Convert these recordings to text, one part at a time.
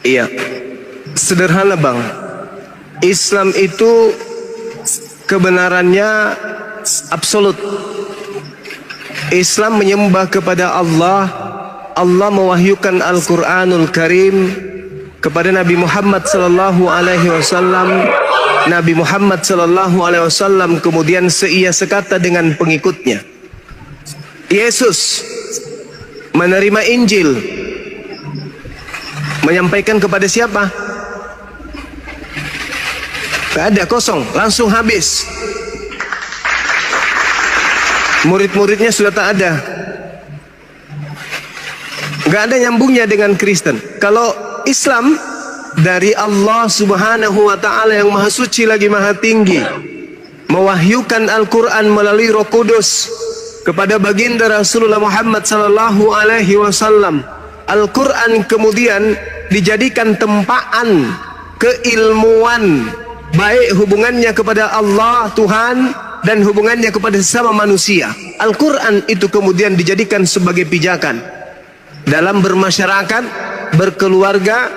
Iya, sederhana bang. Islam itu kebenarannya absolut. Islam menyembah kepada Allah. Allah mewahyukan Al-Quranul Karim kepada Nabi Muhammad sallallahu alaihi wasallam. Nabi Muhammad sallallahu alaihi wasallam kemudian seia sekata dengan pengikutnya. Yesus menerima Injil, menyampaikan kepada siapa? Gak ada, kosong, langsung habis. Murid-muridnya sudah tak ada. Gak ada nyambungnya dengan Kristen. Kalau Islam dari Allah subhanahu wa ta'ala yang maha suci lagi maha tinggi, mewahyukan Al-Quran melalui Roh Kudus kepada baginda Rasulullah Muhammad sallallahu alaihi wasallam. Al-Quran kemudian dijadikan tempaan keilmuan, baik hubungannya kepada Allah Tuhan dan hubungannya kepada sesama manusia. Al-Quran itu kemudian dijadikan sebagai pijakan dalam bermasyarakat, berkeluarga,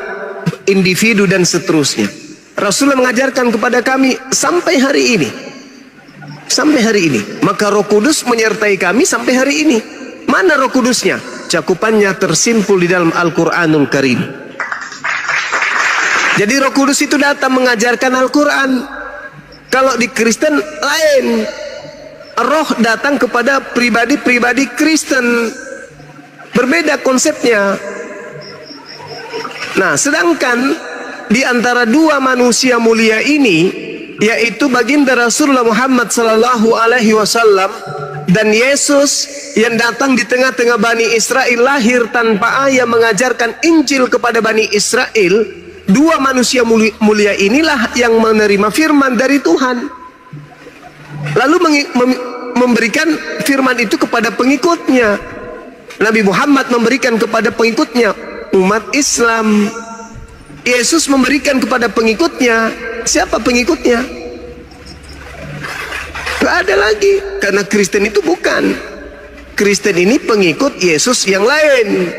individu dan seterusnya. Rasulullah mengajarkan kepada kami sampai hari ini. Sampai hari ini. Maka Roh Kudus menyertai kami sampai hari ini. Mana Roh Kudusnya? Cakupannya tersimpul di dalam Al-Quranul Karim. Jadi Roh Kudus itu datang mengajarkan Al-Quran. Kalau di Kristen lain, roh datang kepada pribadi-pribadi Kristen, berbeda konsepnya. Nah, sedangkan di antara dua manusia mulia ini, yaitu baginda Rasulullah Muhammad sallallahu alaihi wasallam dan Yesus yang datang di tengah-tengah Bani Israel, lahir tanpa ayah, mengajarkan Injil kepada Bani Israel. Dua manusia mulia inilah yang menerima firman dari Tuhan, lalu memberikan firman itu kepada pengikutnya. Nabi Muhammad memberikan kepada pengikutnya, umat Islam. Yesus memberikan kepada pengikutnya. Siapa pengikutnya? Gak ada lagi, karena Kristen itu bukan. Kristen ini pengikut Yesus yang lain.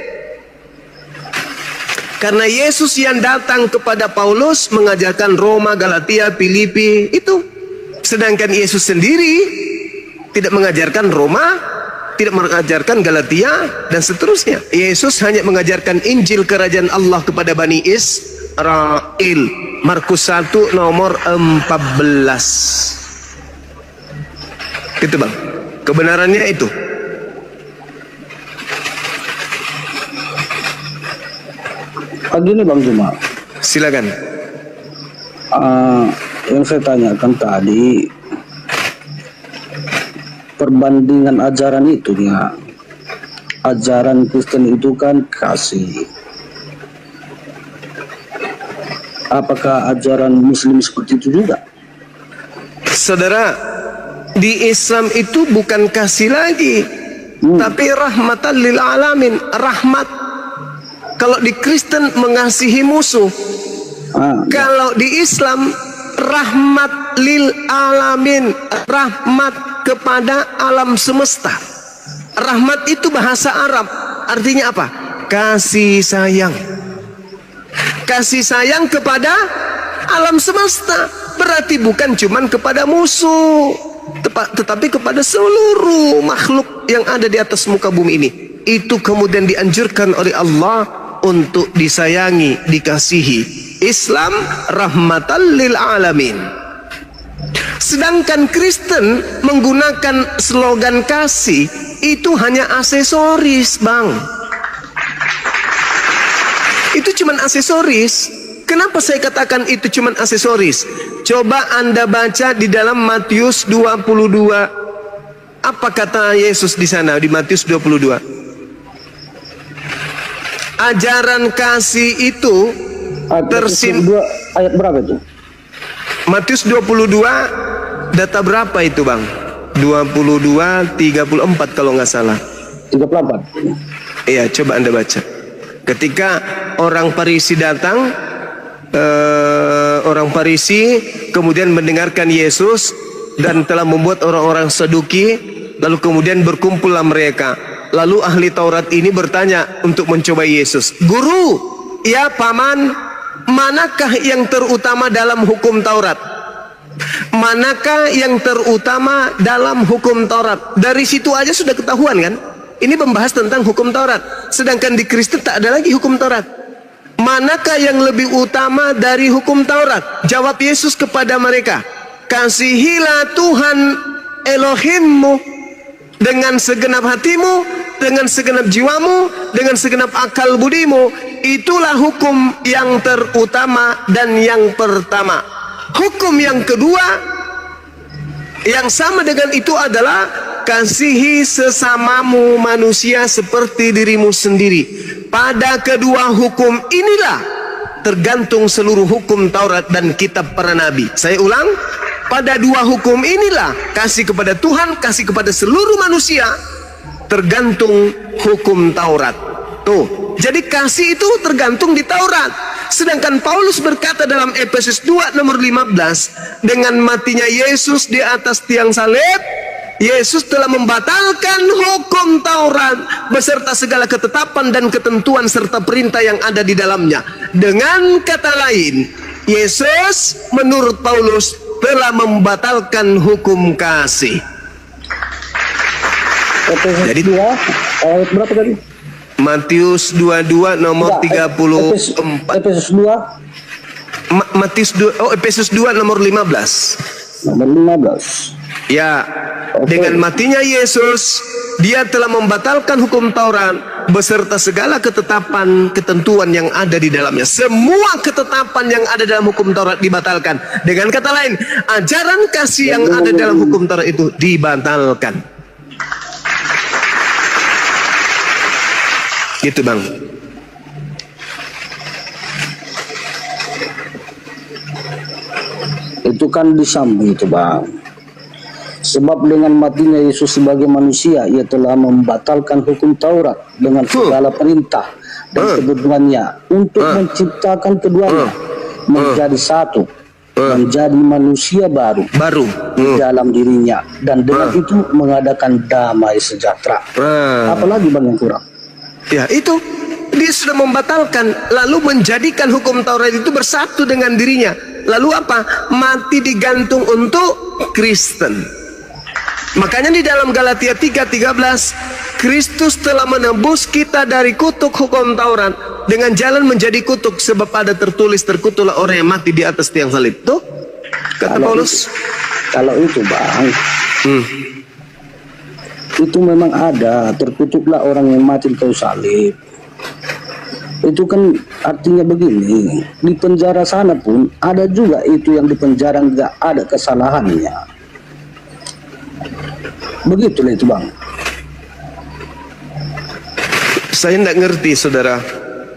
Karena Yesus yang datang kepada Paulus mengajarkan Roma, Galatia, Filipi itu. Sedangkan Yesus sendiri tidak mengajarkan Roma, tidak mengajarkan Galatia dan seterusnya. Yesus hanya mengajarkan Injil kerajaan Allah kepada Bani Israel. Markus 1 nomor 14. Gitu bang, kebenarannya itu. Begini Bang Juma, silakan. Yang saya tanyakan tadi, perbandingan ajaran itu ya, ajaran Kristen itu kan kasih. Apakah ajaran Muslim seperti itu juga? Saudara, di Islam itu bukan kasih lagi, tapi rahmatan lil alamin, rahmat. Kalau di Kristen mengasihi musuh, kalau di Islam rahmat lil alamin, rahmat kepada alam semesta. Rahmat itu bahasa Arab, artinya apa? Kasih sayang. Kasih sayang kepada alam semesta, berarti bukan cuman kepada musuh, tetapi kepada seluruh makhluk yang ada di atas muka bumi ini. Itu kemudian dianjurkan oleh Allah untuk disayangi, dikasihi. Islam rahmatan lil alamin. Sedangkan Kristen menggunakan slogan kasih itu hanya aksesoris, bang. Itu cuman aksesoris. Kenapa saya katakan itu cuman aksesoris? Coba Anda baca di dalam Matius 22. Apa kata Yesus di sana di Matius 22? Ajaran kasih itu tersimpul. Ayat berapa itu? Matius 22 data berapa itu bang? 22, 34 kalau nggak salah. 34. Iya, coba Anda baca. Ketika orang Farisi datang, orang Farisi kemudian mendengarkan Yesus dan telah membuat orang-orang Saduki, lalu kemudian berkumpullah mereka. Lalu ahli Taurat ini bertanya untuk mencoba Yesus, Guru, ya paman, manakah yang terutama dalam hukum Taurat? Manakah yang terutama dalam hukum Taurat? Dari situ aja sudah ketahuan kan? Ini membahas tentang hukum Taurat. Sedangkan di Kristen tak ada lagi hukum Taurat. Manakah yang lebih utama dari hukum Taurat? Jawab Yesus kepada mereka, kasihilah Tuhan Elohimmu dengan segenap hatimu, dengan segenap jiwamu, dengan segenap akal budimu. Itulah hukum yang terutama dan yang pertama. Hukum yang kedua yang sama dengan itu adalah kasihi sesamamu manusia seperti dirimu sendiri. Pada kedua hukum inilah tergantung seluruh hukum Taurat dan kitab para nabi. Saya ulang, pada dua hukum inilah, kasih kepada Tuhan, kasih kepada seluruh manusia, tergantung hukum Taurat. Tuh, jadi kasih itu tergantung di Taurat. Sedangkan Paulus berkata dalam Efesus 2 nomor 15, dengan matinya Yesus di atas tiang salib, Yesus telah membatalkan hukum Taurat beserta segala ketetapan dan ketentuan serta perintah yang ada di dalamnya. Dengan kata lain, Yesus menurut Paulus telah membatalkan hukum kasih. Jadi 2 ayat berapa tadi? Matius 22 nomor 34. Efesus 2. Efesus 2 nomor 15. Nomor 15. Ya, dengan matinya Yesus, dia telah membatalkan hukum Taurat beserta segala ketetapan, ketentuan yang ada di dalamnya. Semua ketetapan yang ada dalam hukum Taurat dibatalkan. Dengan kata lain, ajaran kasih yang ada dalam hukum Taurat itu dibatalkan. Gitu bang. Itu kan disambung itu bang. Sebab dengan matinya Yesus sebagai manusia, ia telah membatalkan hukum Taurat dengan segala perintah dan ketentuannya untuk menciptakan keduanya menjadi satu, menjadi manusia baru di dalam dirinya, dan dengan itu mengadakan damai sejahtera. Apalagi bang yang kurang? Ya itu, dia sudah membatalkan, lalu menjadikan hukum Taurat itu bersatu dengan dirinya. Lalu apa? Mati digantung untuk Kristen. Makanya di dalam Galatia 3:13, Kristus telah menebus kita dari kutuk hukum Taurat dengan jalan menjadi kutuk, sebab ada tertulis, terkutuklah orang yang mati di atas tiang salib. Tuh kata Paulus. Kalau itu bang, itu memang ada, terkutuklah orang yang mati di kayu salib. Itu kan artinya begini, di penjara sana pun ada juga itu yang di penjara nggak ada kesalahannya. Begitulah itu bang. Saya tidak ngerti saudara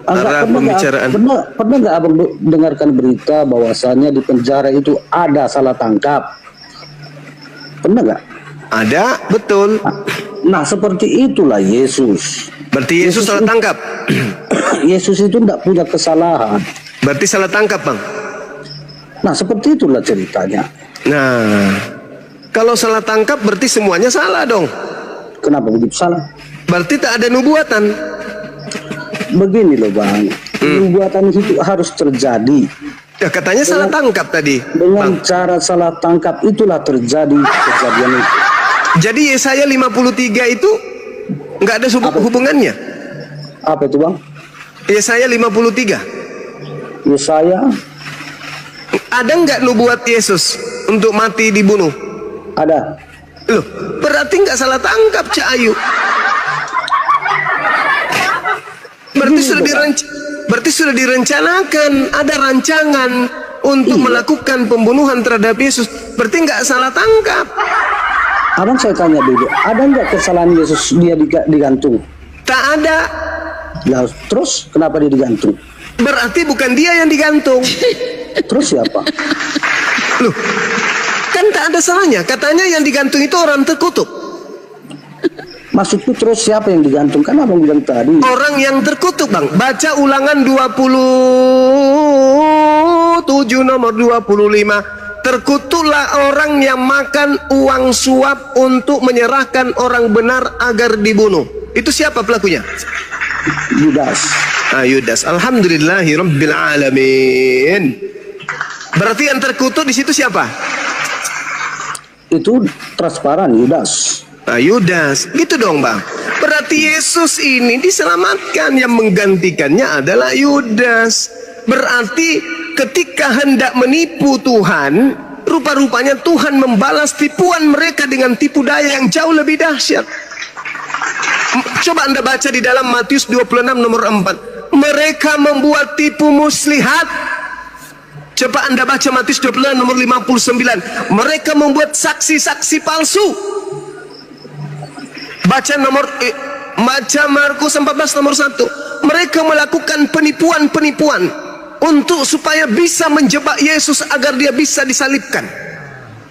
arah pembicaraan. Pernah nggak abang dengarkan berita bahwasannya di penjara itu ada salah tangkap? Pernah nggak? Ada, betul. Nah seperti itulah Yesus. Berarti Yesus salah tangkap. Yesus itu tidak punya kesalahan. Berarti salah tangkap bang. Nah seperti itulah ceritanya. Nah, kalau salah tangkap berarti semuanya salah dong. Kenapa begitu salah? Berarti tak ada nubuatan. Begini loh bang, nubuatan itu harus terjadi. Ya katanya salah tangkap tadi. Dengan bang, cara salah tangkap itulah terjadi kejadian itu. jadi Yesaya 53 itu nggak ada hubungannya. Apa itu bang? Yesaya 53. Yesaya. Ada nggak nubuat Yesus untuk mati dibunuh? Ada. Loh, berarti nggak salah tangkap Cak Ayu. Berarti sudah direncanakan, ada rancangan untuk melakukan pembunuhan terhadap Yesus. Berarti nggak salah tangkap. Abang saya tanya dulu, ada nggak kesalahan Yesus dia digantung? Tak ada. Nah, terus kenapa dia digantung? Berarti bukan dia yang digantung. Terus siapa? Loh, kan tak ada salahnya. Katanya yang digantung itu orang terkutuk. Maksudku terus siapa yang digantung? Kan abang bilang tadi. Orang yang terkutuk bang. Baca Ulangan 27 nomor 25. Terkutuklah orang yang makan uang suap untuk menyerahkan orang benar agar dibunuh. Itu siapa pelakunya? Yudas. Yudas. Alhamdulillahirabbil alamin. Berarti yang terkutuk di situ siapa? Itu transparan Yudas. Yudas. Gitu dong, Bang. Berarti Yesus ini diselamatkan, yang menggantikannya adalah Yudas. Berarti ketika hendak menipu Tuhan, rupa-rupanya Tuhan membalas tipuan mereka dengan tipu daya yang jauh lebih dahsyat. Coba Anda baca di dalam Matius 26 nomor 4. Mereka membuat tipu muslihat. Coba Anda baca Matius 26 nomor 59. Mereka membuat saksi-saksi palsu. Baca Markus 14 nomor 1. Mereka melakukan penipuan-penipuan untuk supaya bisa menjebak Yesus agar dia bisa disalibkan.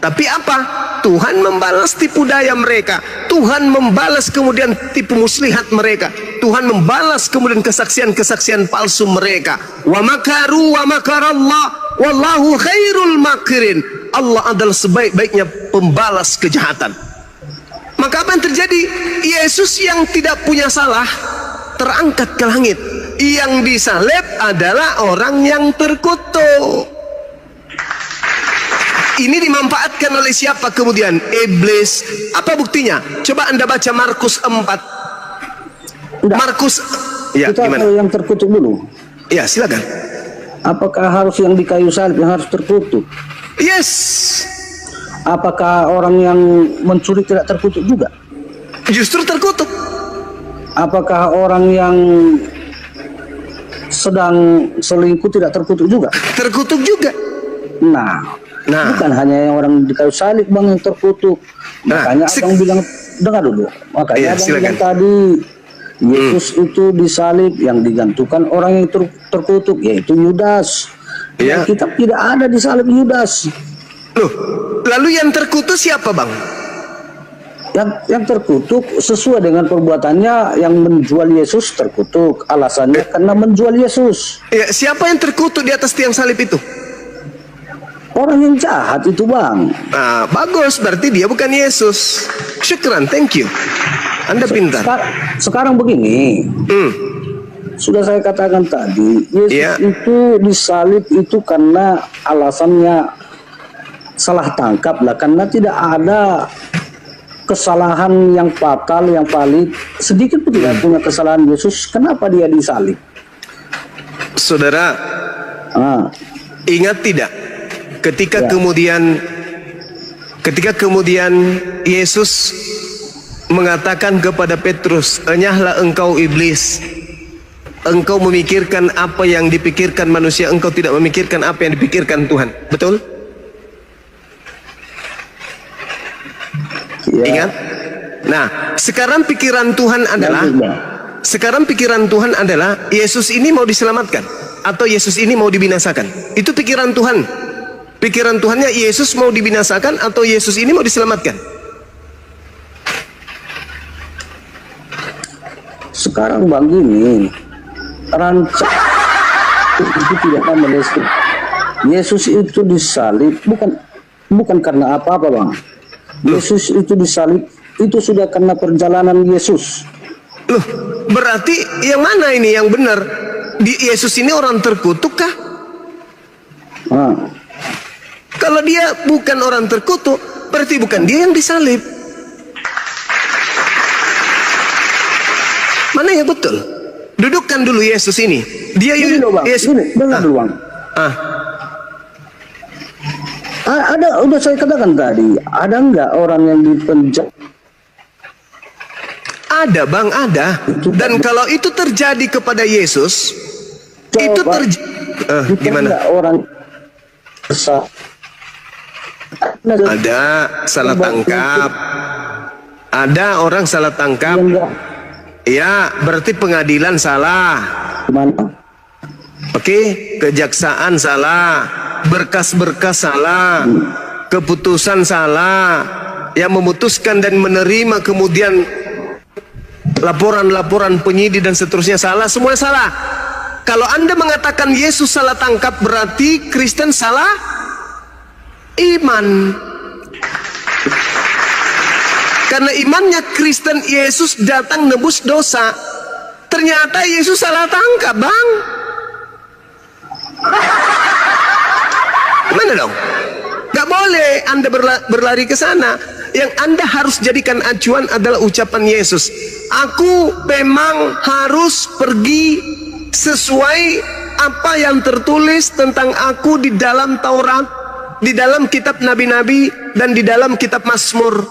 Tapi apa? Tuhan membalas tipu daya mereka. Tuhan membalas kemudian tipu muslihat mereka. Tuhan membalas kemudian kesaksian-kesaksian palsu mereka. Wa makaru wa makarallah wallahu khairul makirin. Allah adalah sebaik-baiknya pembalas kejahatan. Maka apa yang terjadi? Yesus yang tidak punya salah terangkat ke langit. Yang disalib adalah orang yang terkutuk. Ini dimanfaatkan oleh siapa kemudian? Iblis. Apa buktinya? Coba Anda baca Markus 4. Markus, ya, kita gimana? yang terkutuk dulu. Ya, silakan. Apakah harus yang di kayu salib yang harus terkutuk? Yes. Apakah orang yang mencuri tidak terkutuk juga? Justru terkutuk. Apakah orang yang sedang selingkuh tidak terkutuk juga? Terkutuk juga. Nah, bukan hanya yang orang di kayu salib Bang yang terkutuk. Makanya abang bilang, dengar dulu. Makanya abang bilang tadi, Yesus itu disalib, yang digantungkan orang yang terkutuk, yaitu Yudas. Yang kitab tidak ada disalib Yudas. Loh, lalu yang terkutuk siapa, Bang? Yang terkutuk sesuai dengan perbuatannya, yang menjual Yesus terkutuk. Alasannya karena menjual Yesus. Ya, siapa yang terkutuk di atas tiang salib itu? Orang yang jahat itu, Bang. Nah, bagus, berarti dia bukan Yesus. Syukran, thank you. Anda pintar. Sekarang begini. Sudah saya katakan tadi, Yesus itu disalib itu karena alasannya salah tangkap lah, karena tidak ada kesalahan yang fatal, yang valid. Sedikit pun tidak punya kesalahan Yesus. Kenapa dia disalib? Saudara, ingat tidak? Ketika kemudian Yesus mengatakan kepada Petrus, "Enyahlah engkau iblis. Engkau memikirkan apa yang dipikirkan manusia, engkau tidak memikirkan apa yang dipikirkan Tuhan." Betul? Ingat? Nah, sekarang pikiran Tuhan adalah Yesus ini mau diselamatkan atau Yesus ini mau dibinasakan. Itu pikiran Tuhan. Pikiran Tuhannya Yesus mau dibinasakan atau Yesus ini mau diselamatkan. Sekarang Bang gini, rancang itu tidak akan melesat. Yesus itu disalib bukan karena apa-apa, Bang. Yesus itu disalib itu sudah karena perjalanan Yesus. Loh, berarti yang mana ini yang benar? Yesus ini orang terkutuk kah? Kalau dia bukan orang terkutuk, berarti bukan dia yang disalib. Mana yang betul? Dudukkan dulu Yesus ini. Dia Yesus. Dengar dulu, Bang. Ada, udah saya katakan tadi, ada enggak orang yang dipenjara? Ada, Bang, ada. Dan kalau itu terjadi kepada Yesus, itu gimana? Orang ada salah tangkap. Ada orang salah tangkap. Ya, berarti pengadilan salah. Gimana? Oke, kejaksaan salah, berkas-berkas salah, keputusan salah, yang memutuskan dan menerima kemudian laporan-laporan penyidik dan seterusnya salah, semua salah. Kalau Anda mengatakan Yesus salah tangkap, berarti Kristen salah iman. Karena imannya Kristen, Yesus datang nebus dosa. Ternyata Yesus salah tangkap, Bang. Mana dong? Gak boleh Anda berlari ke sana. Yang Anda harus jadikan acuan adalah ucapan Yesus. Aku memang harus pergi sesuai apa yang tertulis tentang aku di dalam Taurat, di dalam kitab nabi-nabi, dan di dalam kitab Mazmur.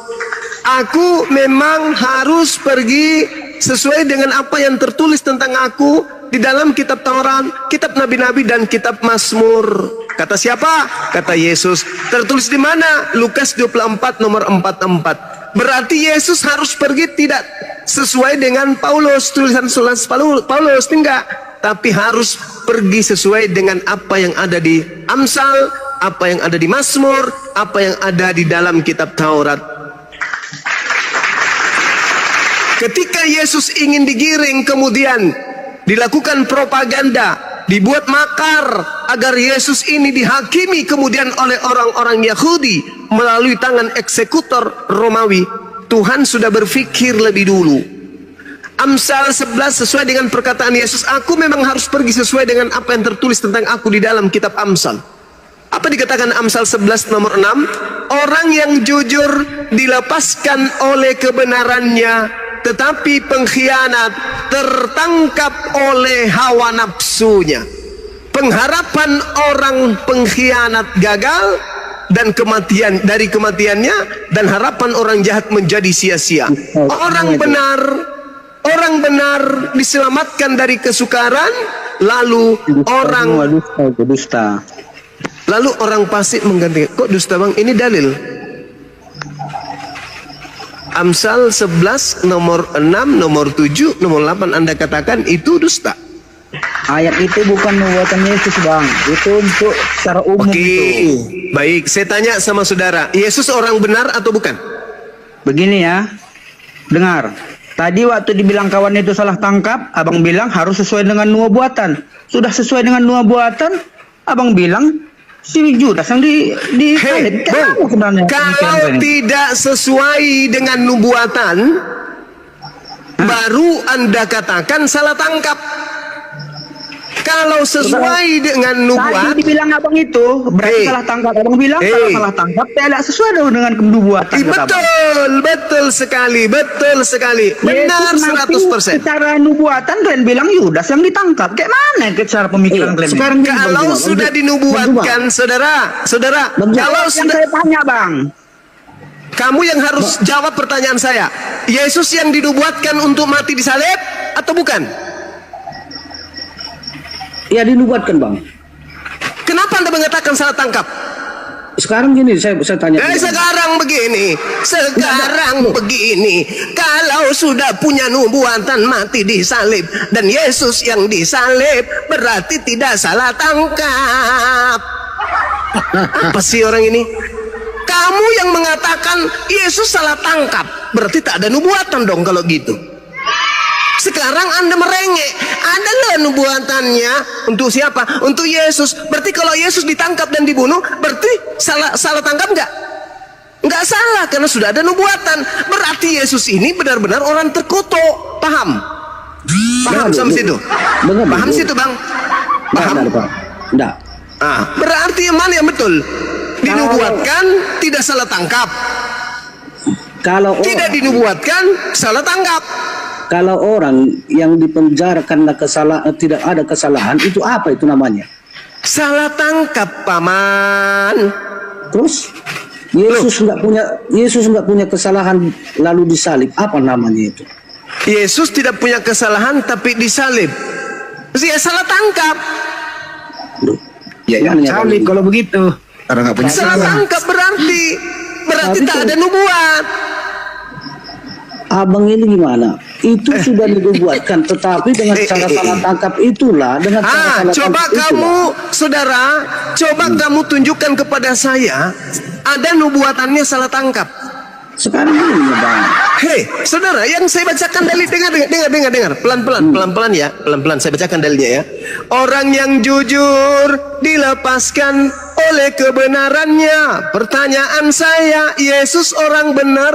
Aku memang harus pergi sesuai dengan apa yang tertulis tentang aku di dalam kitab Taurat, kitab nabi-nabi, dan kitab Mazmur. Kata siapa? Kata Yesus. Tertulis di mana? Lukas 24 nomor 44. Berarti Yesus harus pergi tidak sesuai dengan Paulus, tulisan Paulus, enggak. Tapi harus pergi sesuai dengan apa yang ada di Amsal, apa yang ada di Mazmur, apa yang ada di dalam kitab Taurat. Ketika Yesus ingin digiring, kemudian dilakukan propaganda, dibuat makar agar Yesus ini dihakimi kemudian oleh orang-orang Yahudi melalui tangan eksekutor Romawi. Tuhan sudah berpikir lebih dulu. Amsal 11 sesuai dengan perkataan Yesus, aku memang harus pergi sesuai dengan apa yang tertulis tentang aku di dalam kitab Amsal. Apa dikatakan Amsal 11 nomor 6? Orang yang jujur dilepaskan oleh kebenarannya, tetapi pengkhianat tertangkap oleh hawa nafsunya. Pengharapan orang pengkhianat gagal dan kematian, dari kematiannya, dan harapan orang jahat menjadi sia-sia. Orang benar diselamatkan dari kesukaran, lalu lalu orang fasik mengganti. Kok dusta, Bang? Ini dalil. Amsal 11 nomor 6, nomor 7, nomor 8 Anda katakan itu dusta. Ayat itu bukan nubuatan Yesus, Bang. Itu untuk secara umum. Oke. Baik, saya tanya sama saudara, Yesus orang benar atau bukan? Begini ya. Dengar. Tadi waktu dibilang kawan itu salah tangkap, abang bilang harus sesuai dengan nubuatan. Sudah sesuai dengan nubuatan, abang bilang si Judas yang Hey, kalau tidak sesuai dengan nubuatan, baru Anda katakan salah tangkap. Kalau sesuai dengan nubuatan, tadi dibilang abang itu berarti salah tangkap. Abang bilang kalau salah tangkap tidak sesuai dengan nubuatan. Betul sekali. Benar 100%. Secara nubuatan kalian bilang Yudas yang ditangkap. Kayak mana secara pemikiran kalian? Sekarang kalau sudah dinubuatkan, saudara, kalau sudah, saya tanya, Bang. Kamu yang harus jawab pertanyaan saya. Yesus yang dinubuatkan untuk mati di salib atau bukan? Ya dinubuatkan, Bang. Kenapa Anda mengatakan salah tangkap? Sekarang gini, saya tanya. Sekarang begini. Kalau sudah punya nubuatan mati di salib dan Yesus yang disalib, berarti tidak salah tangkap. Apa sih orang ini? Kamu yang mengatakan Yesus salah tangkap, berarti tak ada nubuatan dong kalau gitu. Sekarang Anda merengek, adalah nubuatannya untuk siapa? Untuk Yesus. Berarti kalau Yesus ditangkap dan dibunuh, berarti salah tangkap nggak? Nggak salah, karena sudah ada nubuatan. Berarti Yesus ini benar-benar orang terkutuk. Paham? Paham sampai situ? Paham situ, Bang? Paham? Enggak. Berarti yang mana yang betul? Dinubuatkan tidak salah tangkap. Kalau tidak dinubuatkan salah tangkap. Kalau orang yang dipenjara karena tidak ada kesalahan, itu apa itu namanya? Salah tangkap, Paman. Terus Yesus nggak punya kesalahan lalu disalib, apa namanya itu? Yesus tidak punya kesalahan tapi disalib. Dia salah tangkap. Ya, salib kalau begitu. Karena nggak punya salah tangkap berarti tak ada nubuat. Abang ini gimana? Itu sudah dibuatkan, tetapi dengan cara salah tangkap itulah, dengan cara salah coba tangkap kamu, saudara, kamu tunjukkan kepada saya ada nubuatannya salah tangkap. Sekarang ini, Bang. Hei, saudara, yang saya bacakan dalil, dengar, pelan-pelan ya, pelan-pelan saya bacakan dalilnya ya. Orang yang jujur dilepaskan oleh kebenarannya. Pertanyaan saya, Yesus orang benar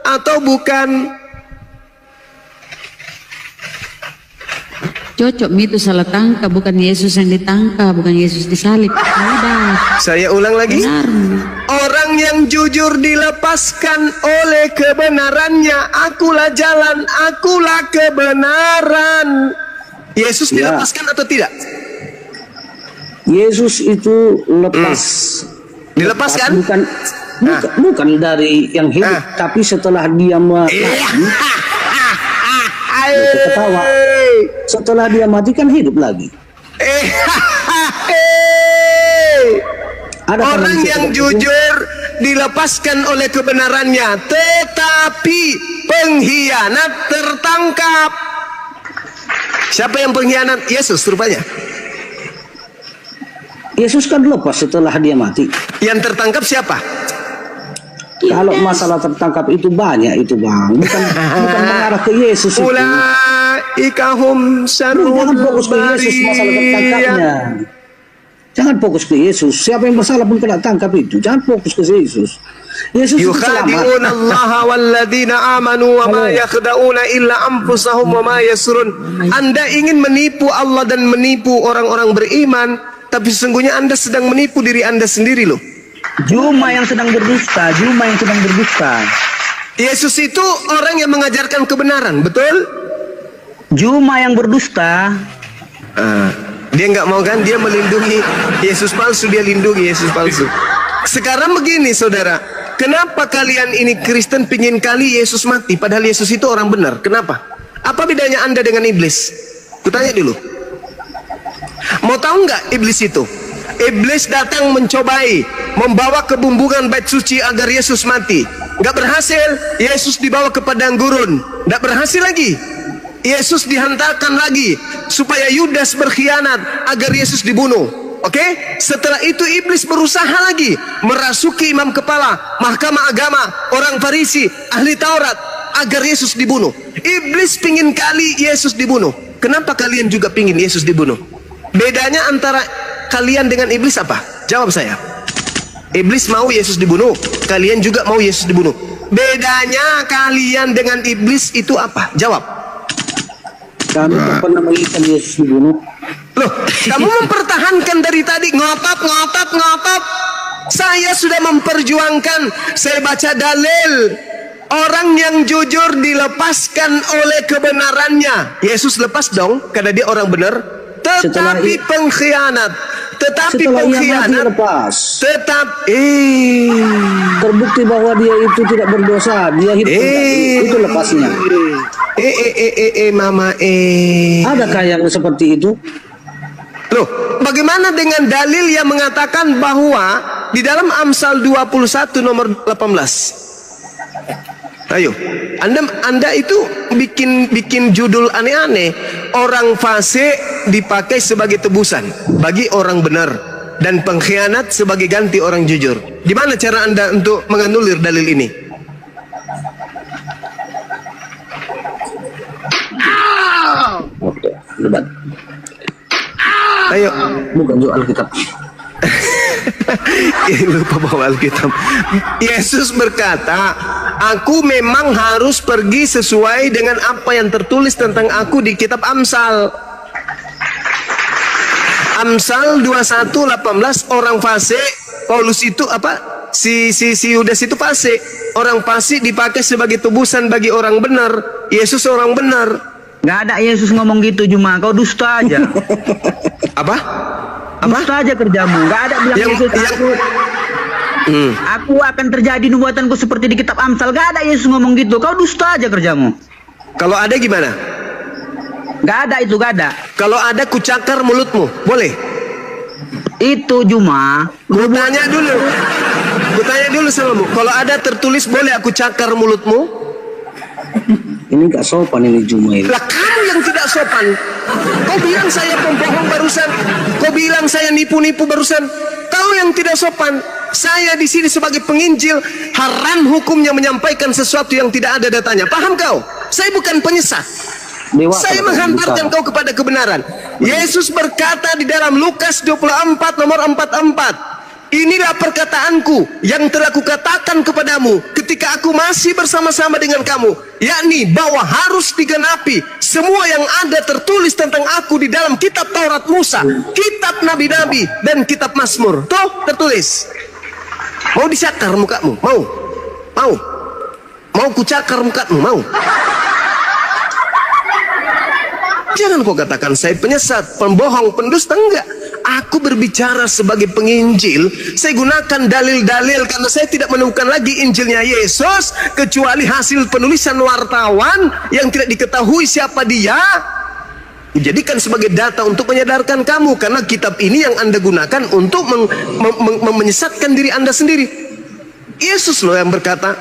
atau bukan? Cocok itu salah tangkap, bukan Yesus yang ditangkap, bukan Yesus disalib. Udah. Saya ulang lagi. Benar. Orang yang jujur dilepaskan oleh kebenarannya. Akulah jalan, akulah kebenaran. Yesus Ya. dilepaskan atau tidak? Yesus itu lepas. Dilepaskan? Bukan dari yang hidup, tapi setelah dia mati, ketawa. Setelah dia mati kan hidup lagi. Ada Orang penulis yang seperti itu. jujur dilepaskan oleh kebenarannya, tetapi pengkhianat tertangkap. Siapa yang pengkhianat? Yesus rupanya. Yesus kan lepas setelah dia mati. Yang tertangkap siapa? Kalau masalah tertangkap itu banyak itu bang, bukan mengarah ke Yesus itu. Ulaika hum syarrul Jangan fokus ke Yesus masalah tertangkapnya. bariyah. Jangan fokus ke Yesus. Siapa yang bersalah pun kena tangkap itu. Jangan fokus ke Yesus. Yesus itu selamat. Yukhadi'una Allah walladzina amanu wa ma yakhda'una illa anfusahum wa ma yasrun. Anda ingin menipu Allah dan menipu orang-orang beriman, tapi sesungguhnya Anda sedang menipu diri Anda sendiri loh. Juma yang sedang berdusta, Juma yang sedang berdusta. Yesus itu orang yang mengajarkan kebenaran, betul? Juma yang berdusta. Dia nggak mau kan, dia melindungi Yesus palsu, dia lindungi Yesus palsu. Sekarang begini saudara, kenapa kalian ini Kristen pingin kali Yesus mati, padahal Yesus itu orang benar? Kenapa? Apa bedanya Anda dengan iblis? Kutanya dulu. Mau tahu nggak iblis itu? Iblis datang mencobai, membawa kebumbungan bait suci agar Yesus mati. Nggak berhasil, Yesus dibawa ke padang gurun. Nggak berhasil lagi, Yesus dihantarkan lagi supaya Yudas berkhianat agar Yesus dibunuh. Oke? Setelah itu iblis berusaha lagi merasuki imam kepala, mahkamah agama, orang Farisi, ahli Taurat agar Yesus dibunuh. Iblis pingin kali Yesus dibunuh. Kenapa kalian juga pingin Yesus dibunuh? Bedanya antara kalian dengan iblis apa? Jawab saya. Iblis mau Yesus dibunuh, kalian juga mau Yesus dibunuh. Bedanya kalian dengan iblis itu apa? Jawab. Kami tak pernah menginginkan Yesus dibunuh. Loh, kamu mempertahankan dari tadi ngotot. Saya sudah memperjuangkan, saya baca dalil. Orang yang jujur dilepaskan oleh kebenarannya. Yesus lepas dong, karena dia orang benar. Tetapi pengkhianat, Setelah ia mati lepas. Terbukti bahwa dia itu tidak berdosa, dia hidup kembali. Itu lepasnya. Mama. Adakah yang seperti itu? Loh, bagaimana dengan dalil yang mengatakan bahwa di dalam Amsal 21 nomor 18? Ayo, Anda itu bikin judul aneh-aneh. Orang fasik dipakai sebagai tebusan bagi orang benar, dan pengkhianat sebagai ganti orang jujur. Gimana cara Anda untuk menganulir dalil ini? Oke, debat. Ayo. Bukan jual Alkitab. Lupa bawa Alkitab. Yesus berkata, aku memang harus pergi sesuai dengan apa yang tertulis tentang aku di kitab Amsal. Amsal 21:18, orang fasik, Paulus itu apa? Si Yudas itu fasik. Orang fasik dipakai sebagai tebusan bagi orang benar. Yesus orang benar. Nggak ada Yesus ngomong gitu, Juma. Kau dusta aja. Apa? Dusta aja kerjamu. Nggak ada bilang Yesus. Aku akan terjadi nubuatanku seperti di kitab Amsal. Nggak ada Yesus ngomong gitu. Kau dusta aja kerjamu. Kalau ada gimana? Nggak ada itu, nggak ada. Kalau ada kucakar mulutmu, boleh? Itu Juma. Kutanya dulu samamu. Kalau ada tertulis boleh aku cakar mulutmu? Ini gak sopan ini Juma ini. Lah kamu yang tidak sopan. Kau bilang saya pembohong barusan. Kau bilang saya nipu-nipu barusan. Kau yang tidak sopan. Saya di sini sebagai penginjil, haram hukumnya menyampaikan sesuatu yang tidak ada datanya. Paham kau? Saya bukan penyesat. Saya menghantarkan kau kepada kebenaran. Yesus berkata di dalam Lukas 24 nomor 44, inilah perkataanku yang telah kukatakan kepadamu ketika aku masih bersama-sama dengan kamu, yakni bahwa harus digenapi semua yang ada tertulis tentang aku di dalam kitab Taurat Musa, kitab Nabi-Nabi, dan kitab Mazmur. Tuh tertulis. Mau dicakar mukamu? Mau? Mau? Mau kucakar mukamu? Mau? Jangan kau katakan saya penyesat, pembohong, pendusta. Enggak. Aku berbicara sebagai penginjil. Saya gunakan dalil-dalil karena saya tidak menemukan lagi Injilnya Yesus kecuali hasil penulisan wartawan yang tidak diketahui siapa dia. Dijadikan sebagai data untuk menyadarkan kamu, karena kitab ini yang Anda gunakan untuk menyesatkan diri Anda sendiri. Yesus loh yang berkata,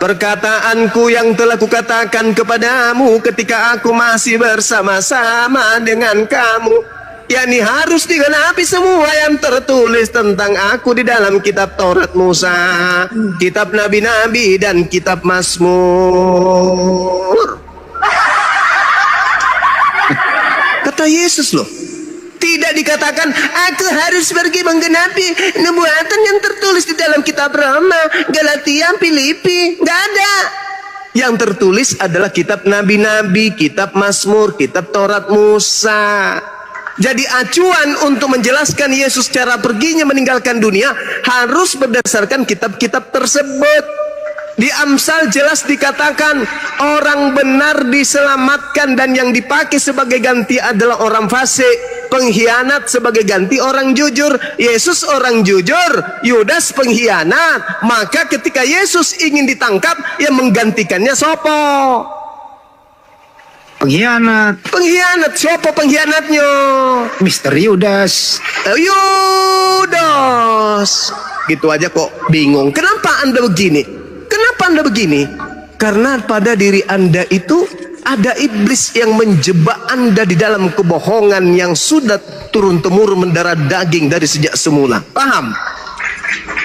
perkataanku yang telah kukatakan kepadamu ketika aku masih bersama-sama dengan kamu, yakni harus digenapi semua yang tertulis tentang aku di dalam kitab Taurat Musa, kitab Nabi-Nabi, dan kitab Mazmur. Kata Yesus loh. Tidak dikatakan aku harus pergi menggenapi nubuatan yang tertulis di dalam kitab Roma, Galatia, Filipi. Gak ada. Yang tertulis adalah kitab Nabi-Nabi, kitab Mazmur, kitab Taurat Musa. Jadi acuan untuk menjelaskan Yesus cara perginya meninggalkan dunia harus berdasarkan kitab-kitab tersebut. Di Amsal jelas dikatakan orang benar diselamatkan dan yang dipakai sebagai ganti adalah orang fasik, pengkhianat sebagai ganti orang jujur. Yesus orang jujur, Yudas pengkhianat. Maka ketika Yesus ingin ditangkap, yang menggantikannya sopo? Pengkhianat. Pengkhianat. Siapa pengkhianatnya? Mister Yudas. Yudas. Gitu aja kok bingung. Kenapa Anda begini? Kenapa Anda begini? Karena pada diri Anda itu ada iblis yang menjebak Anda di dalam kebohongan yang sudah turun-temurun mendarah daging dari sejak semula. Paham?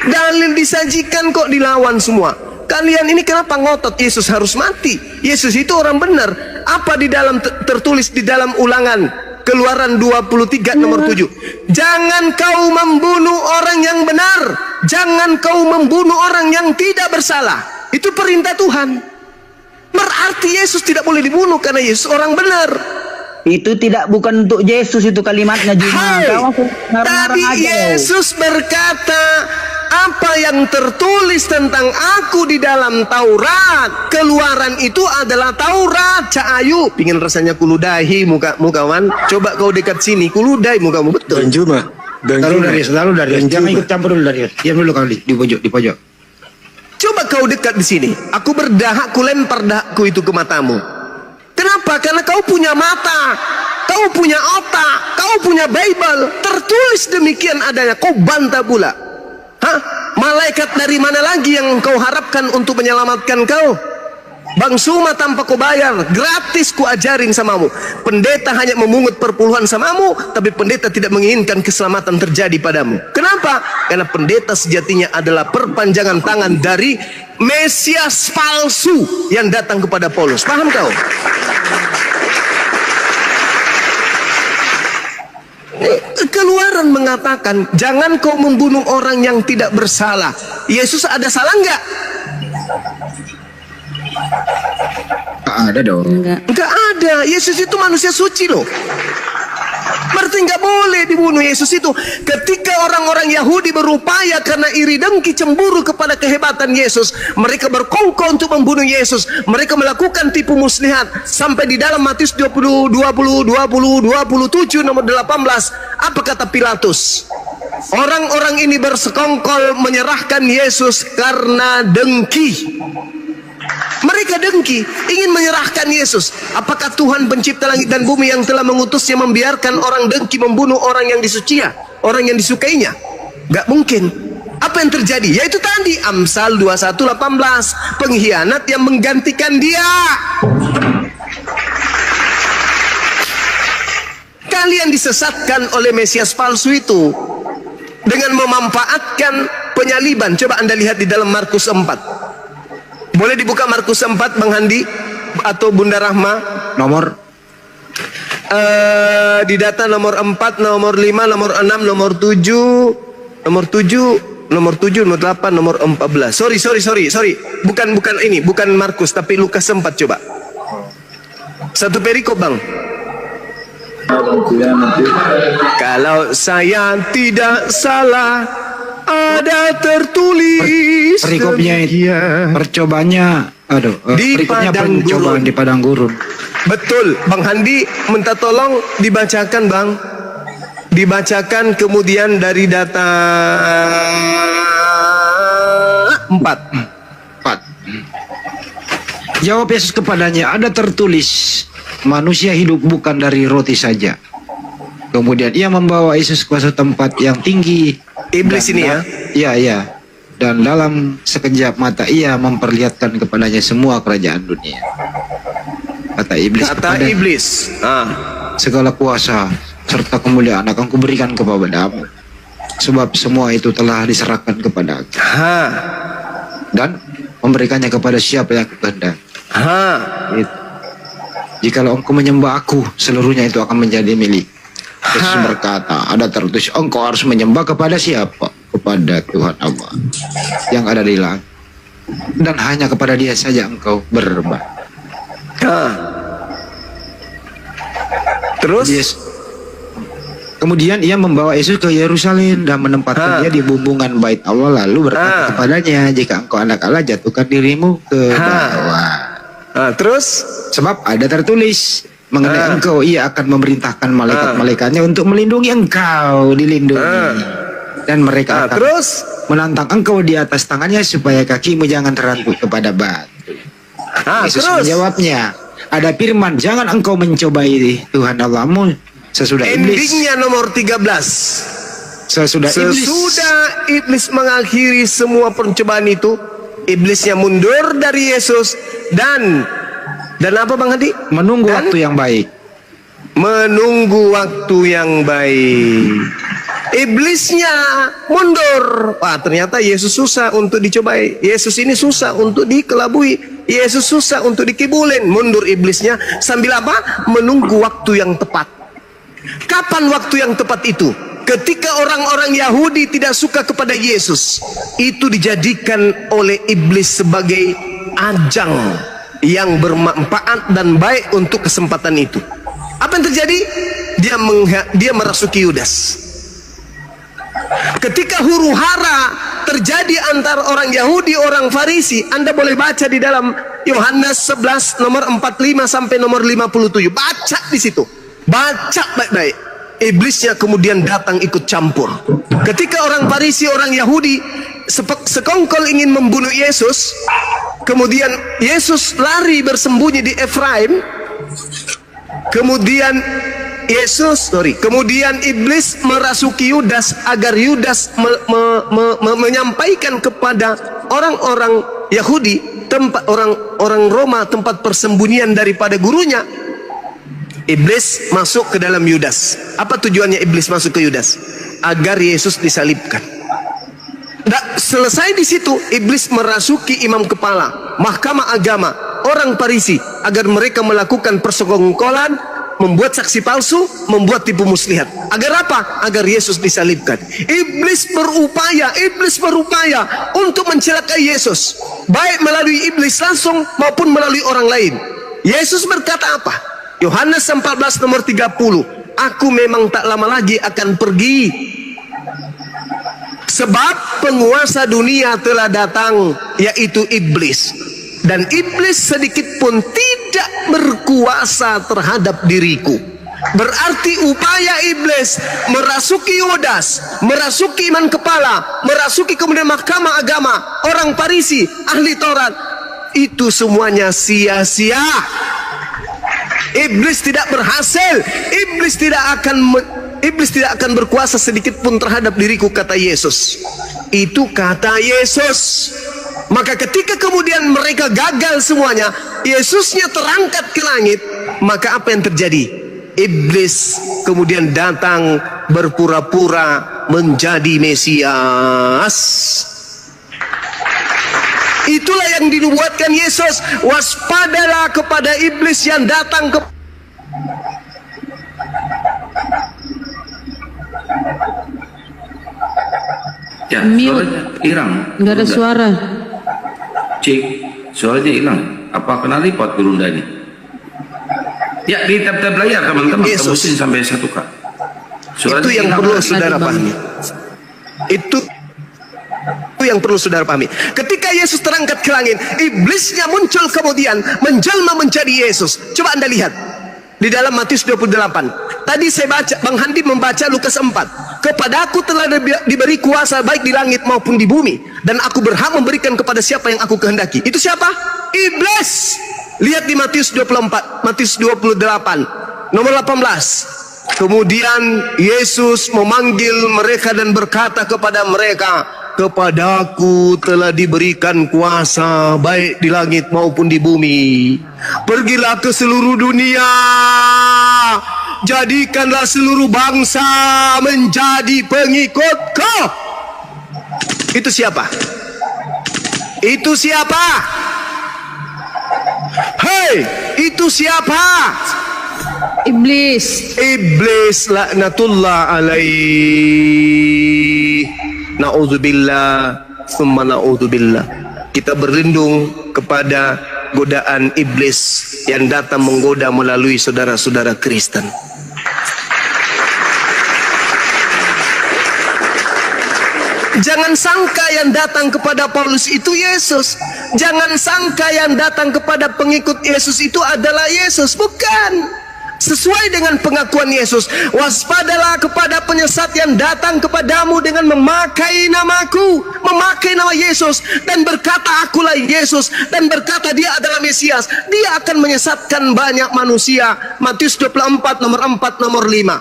Dalil disajikan kok dilawan semua. Kalian ini kenapa ngotot Yesus harus mati? Yesus itu orang benar. Apa di dalam tertulis di dalam Ulangan Keluaran 23 nomor 7? Jangan kau membunuh orang yang benar, jangan kau membunuh orang yang tidak bersalah. Itu perintah Tuhan. Berarti Yesus tidak boleh dibunuh karena Yesus orang benar. Itu bukan untuk Yesus itu kalimatnya Juma. Tadi Yesus berkata, apa yang tertulis tentang aku di dalam Taurat, Keluaran itu adalah Taurat. Cak Ayu, pingin rasanya kuludahi mukamu kawan. Coba kau dekat sini, kuludahi mukamu betul. Dan Juma, selalu dari. Jangan ikut campur dulu dari. Diam dulu kali di pojok. Coba kau dekat di sini. Aku berdahak, ku lempar dahakku itu ke matamu. Kenapa? Karena kau punya mata, kau punya otak, kau punya Bible. Tertulis demikian adanya. Kau bantah pula. Hah? Malaikat dari mana lagi yang kau harapkan untuk menyelamatkan kau? Bang Suma tanpa kau bayar, gratis ku ajarin samamu. Pendeta hanya memungut perpuluhan samamu, tapi pendeta tidak menginginkan keselamatan terjadi padamu. Kenapa? Karena pendeta sejatinya adalah perpanjangan tangan dari Mesias palsu yang datang kepada Paulus. Paham kau? Keluaran mengatakan jangan kau membunuh orang yang tidak bersalah. Yesus ada salah enggak? Ada dong. Enggak ada. Yesus itu manusia suci loh. Berarti enggak boleh dibunuh Yesus itu. Ketika orang-orang Yahudi berupaya karena iri dengki cemburu kepada kehebatan Yesus, mereka berkongkol untuk membunuh Yesus. Mereka melakukan tipu muslihat sampai di dalam Matius 27 nomor 18. Apa kata Pilatus? Orang-orang ini bersekongkol menyerahkan Yesus karena dengki. Mereka dengki, ingin menyerahkan Yesus. Apakah Tuhan pencipta langit dan bumi yang telah mengutusnya membiarkan orang dengki membunuh orang yang disucinya, orang yang disukainya? Gak mungkin. Apa yang terjadi? Yaitu tadi Amsal 21:18, pengkhianat yang menggantikan dia. Kalian disesatkan oleh Mesias palsu itu dengan memanfaatkan penyaliban. Coba Anda lihat di dalam Markus 4. Boleh dibuka Markus 4 Bang Handi atau Bunda Rahma? Nomor Di data nomor 4, nomor 5, nomor 6, nomor 7, nomor 7, nomor 8, nomor 14. Sorry. Bukan ini, bukan Markus, tapi Lukas 4 coba. Satu perikop, Bang. Kalau saya tidak salah, ada tertulis Perikopnya itu percobaannya, perikopnya percobaan di padang gurun. Betul, Bang Handi minta tolong dibacakan, Bang. Dibacakan kemudian dari data 4. Jawab Yesus kepadanya, ada tertulis, manusia hidup bukan dari roti saja. Kemudian ia membawa Yesus ke suatu tempat yang tinggi. Iblis ini ya? Iya. Dan dalam sekejap mata ia memperlihatkan kepadanya semua kerajaan dunia. Kata iblis. Segala kuasa serta kemuliaan akan kuberikan kepadamu, sebab semua itu telah diserahkan kepada aku. Dan memberikannya kepada siapa yang aku kehendaki. Jikalau engkau menyembah aku, seluruhnya itu akan menjadi milik. Yesus berkata, ada tertulis, engkau harus menyembah kepada siapa? Kepada Tuhan Allah yang ada di langit, dan hanya kepada Dia saja engkau berbakti. Terus? Kemudian ia membawa Yesus ke Yerusalem dan menempatkan dia di bumbungan bait Allah, lalu berkata kepadanya, jika engkau anak Allah, jatuhkan dirimu ke bawah. Terus? Sebab ada tertulis mengenai engkau, ia akan memerintahkan malaikat-malaikatnya untuk melindungi engkau, dilindungi. Dan mereka akan terus menantang engkau di atas tangannya supaya kakimu jangan terangkut kepada batu. Yesus menjawabnya, ada firman, jangan engkau mencobai Tuhan Allahmu. Sesudah endingnya nomor 13. Sesudah iblis mengakhiri semua pencobaan itu, iblisnya mundur dari Yesus dan apa, Bang Hadi? Menunggu waktu yang baik. Menunggu waktu yang baik. Iblisnya mundur. Wah, ternyata Yesus susah untuk dicobai. Yesus ini susah untuk dikelabui. Yesus susah untuk dikibulin. Mundur iblisnya sambil apa? Menunggu waktu yang tepat. Kapan waktu yang tepat itu? Ketika orang-orang Yahudi tidak suka kepada Yesus, itu dijadikan oleh iblis sebagai ajang yang bermanfaat dan baik untuk kesempatan itu. Apa yang terjadi? Dia merasuki Yudas. Ketika huru hara terjadi antara orang Yahudi, orang Farisi, Anda boleh baca di dalam Yohanes 11 nomor 45 sampai nomor 57. Baca di situ. Baca baik-baik. Iblisnya kemudian datang ikut campur. Ketika orang Farisi, orang Yahudi sekongkol ingin membunuh Yesus, kemudian Yesus lari bersembunyi di Efraim. Kemudian iblis merasuki Yudas agar Yudas menyampaikan kepada orang-orang Yahudi, tempat orang Roma, tempat persembunyian daripada gurunya. Iblis masuk ke dalam Yudas. Apa tujuannya iblis masuk ke Yudas? Agar Yesus disalibkan. Selesai di situ, iblis merasuki imam kepala, mahkamah agama, orang Farisi, agar mereka melakukan persekongkolan, membuat saksi palsu, membuat tipu muslihat. Agar apa? Agar Yesus disalibkan. Iblis berupaya untuk mencelakai Yesus, baik melalui iblis langsung maupun melalui orang lain. Yesus berkata apa? Yohanes 14 nomor 30, aku memang tak lama lagi akan pergi, sebab penguasa dunia telah datang, yaitu iblis, dan iblis sedikit pun tidak berkuasa terhadap diriku. Berarti upaya iblis merasuki Yudas, merasuki iman kepala, merasuki kemudian mahkamah agama, orang Farisi, ahli Taurat, itu semuanya sia-sia. Iblis tidak berhasil. Iblis tidak akan berkuasa sedikit pun terhadap diriku, kata Yesus. Itu kata Yesus. Maka ketika kemudian mereka gagal semuanya, Yesusnya terangkat ke langit, maka apa yang terjadi? Iblis kemudian datang berpura-pura menjadi Mesias. Itulah yang dinubuatkan Yesus. Waspadalah kepada iblis yang datang ke Ya, Mute. suaranya hilang. Nggak ada Bunda. suara. Cek, suaranya hilang. Apa kena lipat Bunda ini? Ya, di tab-tab layar teman-teman, Yesus. terusin sampai 1K. Itu yang hilang. perlu saudara Tadi, Bang. pahami. Itu yang perlu saudara pahami. Ketika Yesus terangkat ke langit, iblisnya muncul kemudian menjelma menjadi Yesus. Coba Anda lihat di dalam Matius 28. Tadi saya baca, Bang Handi membaca Lukas 4. Kepadaku telah diberi kuasa baik di langit maupun di bumi, dan aku berhak memberikan kepada siapa yang aku kehendaki. Itu siapa? Iblis. Lihat di Matius 24, Matius 28, nomor 18. Kemudian Yesus memanggil mereka dan berkata kepada mereka, kepadaku telah diberikan kuasa baik di langit maupun di bumi. Pergilah ke seluruh dunia, jadikanlah seluruh bangsa menjadi pengikutku. Itu siapa? Itu siapa? Hei, itu siapa? Iblis. Iblis laknatullah alaih. Na'udzubillah summa na'udzubillah. Kita berlindung kepada godaan iblis yang datang menggoda melalui saudara-saudara Kristen. Jangan sangka yang datang kepada Paulus itu Yesus. Jangan sangka yang datang kepada pengikut Yesus itu adalah Yesus. Bukan. Sesuai dengan pengakuan Yesus, waspadalah kepada penyesat yang datang kepadamu dengan memakai namaku, memakai nama Yesus, dan berkata akulah Yesus, dan berkata dia adalah Mesias. Dia akan menyesatkan banyak manusia. Matius 24 nomor 4 nomor 5.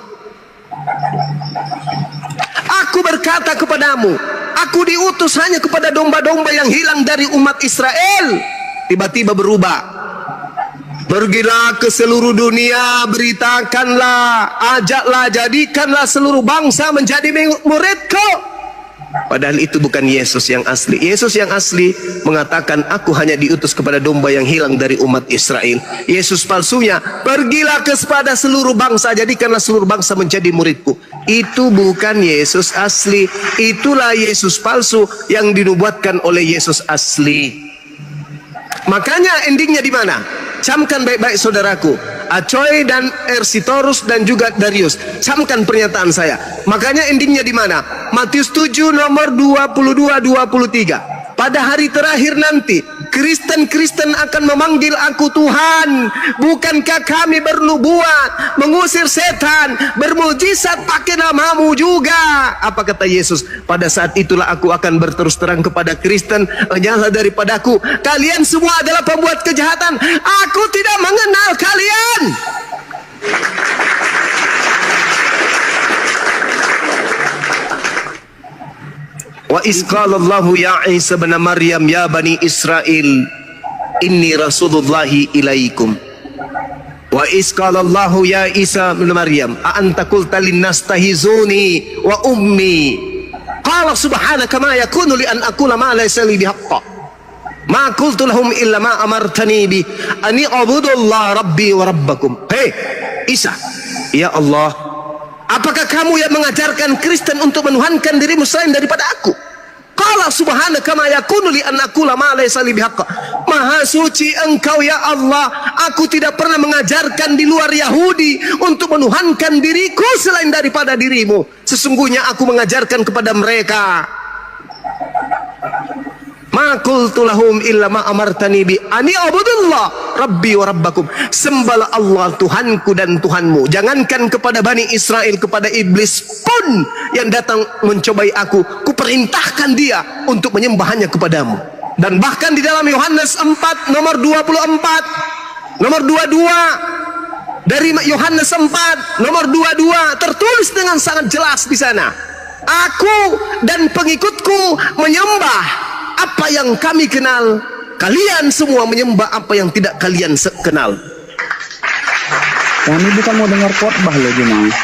Aku berkata kepadamu, aku diutus hanya kepada domba-domba yang hilang dari umat Israel. Tiba-tiba berubah. Pergilah ke seluruh dunia, beritakanlah, ajaklah, jadikanlah seluruh bangsa menjadi muridku. Padahal itu bukan Yesus yang asli. Yesus yang asli mengatakan, aku hanya diutus kepada domba yang hilang dari umat Israel. Yesus palsunya, pergilah kepada seluruh bangsa, jadikanlah seluruh bangsa menjadi muridku. Itu bukan Yesus asli. Itulah Yesus palsu yang dinubuatkan oleh Yesus asli. Makanya endingnya di mana? Camkan baik-baik saudaraku, Acoy dan Ersitorus dan juga Darius. Camkan pernyataan saya. Makanya endingnya di mana? Matius 7 nomor 22-23. Pada hari terakhir nanti, Kristen-Kristen akan memanggil aku Tuhan. Bukankah kami bernubuat, mengusir setan, bermujizat pakai namamu juga? Apa kata Yesus? Pada saat itulah aku akan berterus terang kepada Kristen, enyahlah daripadaku, kalian semua adalah pembuat kejahatan. Aku tidak mengenal kalian. Wa isqalallahu ya Isa bin Maryam ya bani Israel inni rasulullahi ilaikum. Wa isqalallahu ya Isa bin Maryam a anta qulta linnas tahizuni wa ummi qala subhanaka ma yakunu li an aqula ma laysa li bihaqqin ma qultu lahum illa ma amartani bi an i'budullaha rabbi wa rabbakum. Hei Isa, ya Allah, apakah kamu yang mengajarkan Kristen untuk menuhankan dirimu selain daripada aku? Qala subhanaka ma yakunu li an aqula ma laysa li bihaqqin. Maha suci engkau ya Allah, aku tidak pernah mengajarkan di luar Yahudi untuk menuhankan diriku selain daripada dirimu. Sesungguhnya aku mengajarkan kepada mereka, ma qultu lahum illa ma amartani bi ani abudullah rabbi wa rabbakum. Sembahlah Allah Tuhanku dan Tuhanmu. Jangankan kepada Bani Israel, kepada iblis pun yang datang mencobai aku, kuperintahkan dia untuk menyembah hanya kepadamu. Dan bahkan di dalam Yohanes 4 nomor 24 nomor 22, dari Yohanes 4 nomor 22 tertulis dengan sangat jelas di sana, aku dan pengikutku menyembah apa yang kami kenal, kalian semua menyembah apa yang tidak kalian kenal. Kami bukan mau dengar khotbah loh Jemaah.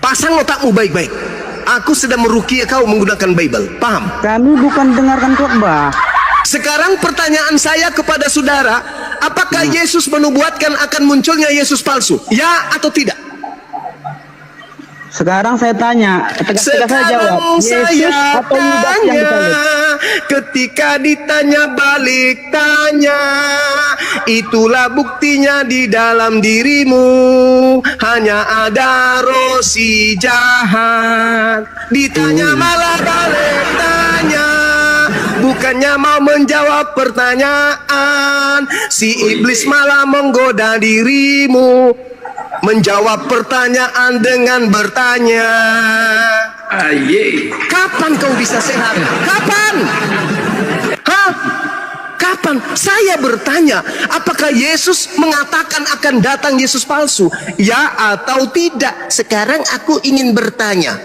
Pasang otakmu baik-baik. Aku sedang meruqyah kau menggunakan Bible. Paham? Kami bukan dengarkan khotbah. Sekarang pertanyaan saya kepada saudara, apakah Yesus menubuatkan akan munculnya Yesus palsu? Ya atau tidak? Sekarang saya tanya, tegas saya jawab, Sekarang Yesus saya atau Yudas yang tanya, disalib? ketika ditanya balik tanya, itulah buktinya di dalam dirimu hanya ada roh si jahat. Ditanya malah balik tanya, bukannya mau menjawab pertanyaan, si iblis malah menggoda dirimu menjawab pertanyaan dengan bertanya. Aye. Kapan kau bisa sehat? Kapan? Hah? Kapan? Saya bertanya, apakah Yesus mengatakan akan datang Yesus palsu? Ya atau tidak? Sekarang aku ingin bertanya.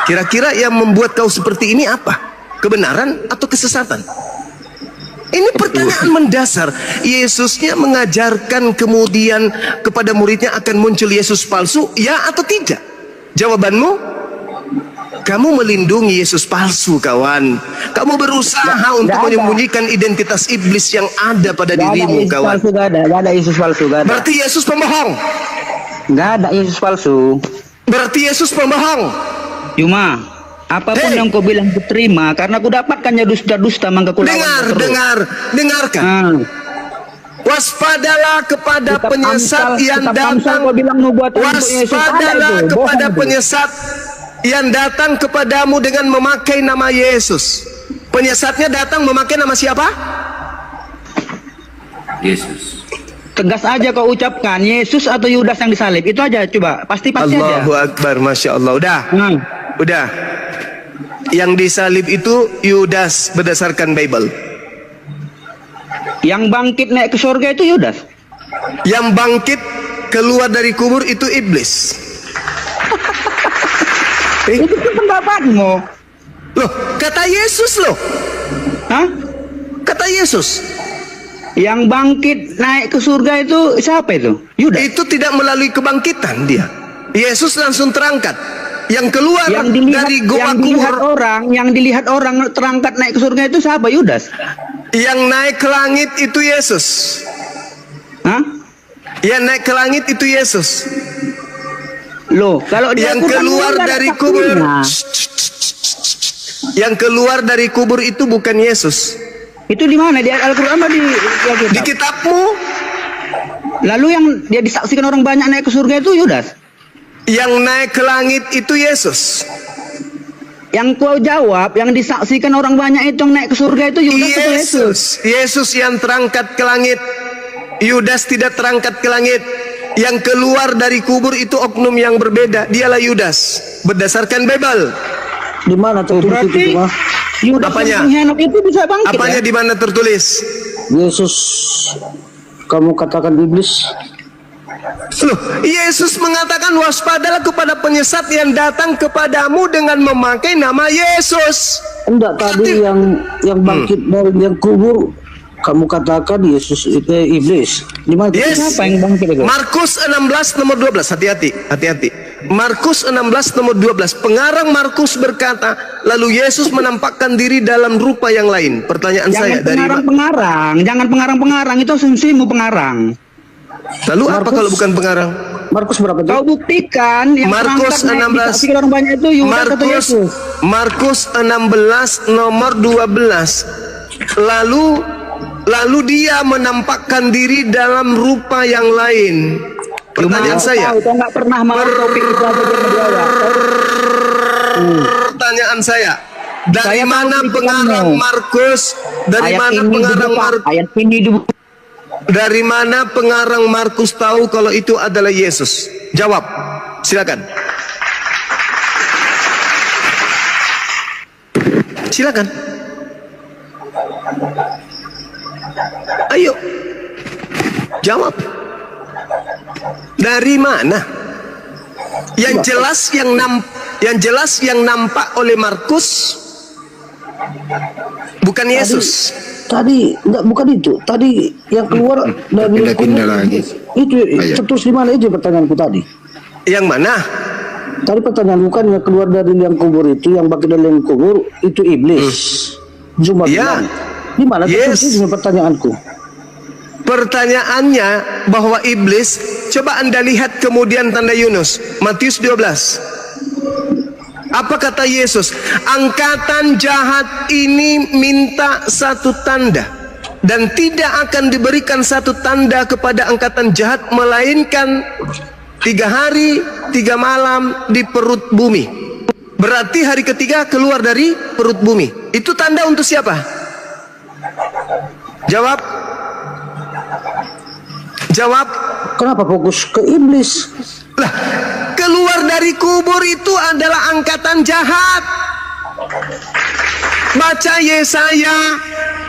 Kira-kira yang membuat kau seperti ini apa? Kebenaran atau kesesatan? Ini pertanyaan mendasar. Yesusnya mengajarkan kemudian kepada muridnya akan muncul Yesus palsu, ya atau tidak? Jawabanmu? Kamu melindungi Yesus palsu, kawan. Kamu berusaha untuk menyembunyikan identitas iblis yang ada pada dirimu, kawan. Gak ada Yesus palsu, gak ada. Berarti Yesus pembohong. Gak ada Yesus palsu. Berarti Yesus pembohong. Cuma apapun yang kau bilang kuterima, karena aku dapatkannya dusta-dusta, maka ku lawan terus. Dengarkan. Waspadalah kepada Kitab penyesat Amsal, yang Kitab Amsal datang. kau bilang nubuatan untuk Yesus. Ada Waspadalah itu, kepada bohong itu. penyesat yang datang kepadamu dengan memakai nama Yesus. Penyesatnya datang memakai nama siapa? Yesus. Tegas aja kau ucapkan, Yesus atau Yudas yang disalib. Itu aja, coba. Pasti aja. Allahu Akbar, Masya Allah. Udah. Yang disalib itu Yudas berdasarkan Bible. Yang bangkit naik ke surga itu Yudas. Yang bangkit keluar dari kubur itu iblis. Itu kan pendapatmu. Loh, kata Yesus loh. Hah? Kata Yesus. Yang bangkit naik ke surga itu siapa itu? Yudas. Itu tidak melalui kebangkitan dia. Yesus langsung terangkat. Yang keluar dari gua kubur, yang dilihat orang terangkat naik ke surga itu siapa? Yudas. yang naik ke langit itu Yesus. Hah? Yang naik ke langit itu Yesus. Loh, kalau dia Yang keluar dari kubur, yang keluar dari kubur itu bukan Yesus. itu di mana? Di Al-Qur'an atau Di kitabmu. Lalu yang dia disaksikan orang banyak naik ke surga itu Yudas. Yang naik ke langit itu Yesus. Yang kau jawab, yang disaksikan orang banyak itu yang naik ke surga itu Yudas atau Yesus? Yesus yang terangkat ke langit. Yudas tidak terangkat ke langit. Yang keluar dari kubur itu oknum yang berbeda. Dialah Yudas berdasarkan Bible. Di mana tertulis itu, Mas? Yudas Apanya? yang pengkhianat itu bisa bangkit. Apanya Ya? di mana tertulis? Yesus, kamu katakan iblis. Loh, Yesus mengatakan waspadalah kepada penyesat yang datang kepadamu dengan memakai nama Yesus. Enggak, tadi yang bangkit dari yang kubur kamu katakan Yesus itu iblis. Di mana? Yes. Siapa yang bangkit itu? Markus 16 nomor 12. Hati-hati. Markus 16 nomor 12. Pengarang Markus berkata, lalu Yesus menampakkan diri dalam rupa yang lain. Pertanyaan saya dari Jangan pengarang-pengarang, itu asumsimu pengarang. lalu apa Markus- kalau bukan pengarang? Markus berapa itu? Kau buktikan yang Markus terangkat naik 16. disaksikan orang banyak itu Yudas atau Yesus? Markus 16 nomor 12. Lalu dia menampakkan diri dalam rupa yang lain. Pertanyaan saya. Kau nggak pernah mau topik itu apa dia menjawab. Pertanyaan saya. Dari Saya mana mau pengarang kritikanmu. Markus? Dari mana pengarang Markus? Ayat ini dibuka. Dari mana pengarang Markus tahu kalau itu adalah Yesus? Jawab. Silakan. Silakan. Ayo. Jawab. Dari mana? Yang jelas yang nampak oleh Markus bukan Yesus. Tadi enggak, bukan itu. Tadi yang keluar dari Pindah-pindah lagi. Itu Ayo. tertulis di mana itu pertanyaanku tadi? Yang mana? Tadi pertanyaan bukan yang keluar dari liang kubur itu, yang bangkit dari liang kubur itu iblis. Cuma Ya. bilang, di mana Yes. tertulis itu pertanyaanku? Pertanyaannya bahwa iblis, coba Anda lihat kemudian tanda Yunus, Matius 12. Apa kata Yesus? Angkatan jahat ini minta satu tanda, dan tidak akan diberikan satu tanda kepada angkatan jahat melainkan 3 hari 3 malam di perut bumi. Berarti hari ketiga keluar dari perut bumi. Itu tanda untuk siapa? Jawab. Jawab. Kenapa fokus ke iblis? Lah, keluar dari kubur itu adalah angkatan jahat. Baca Yesaya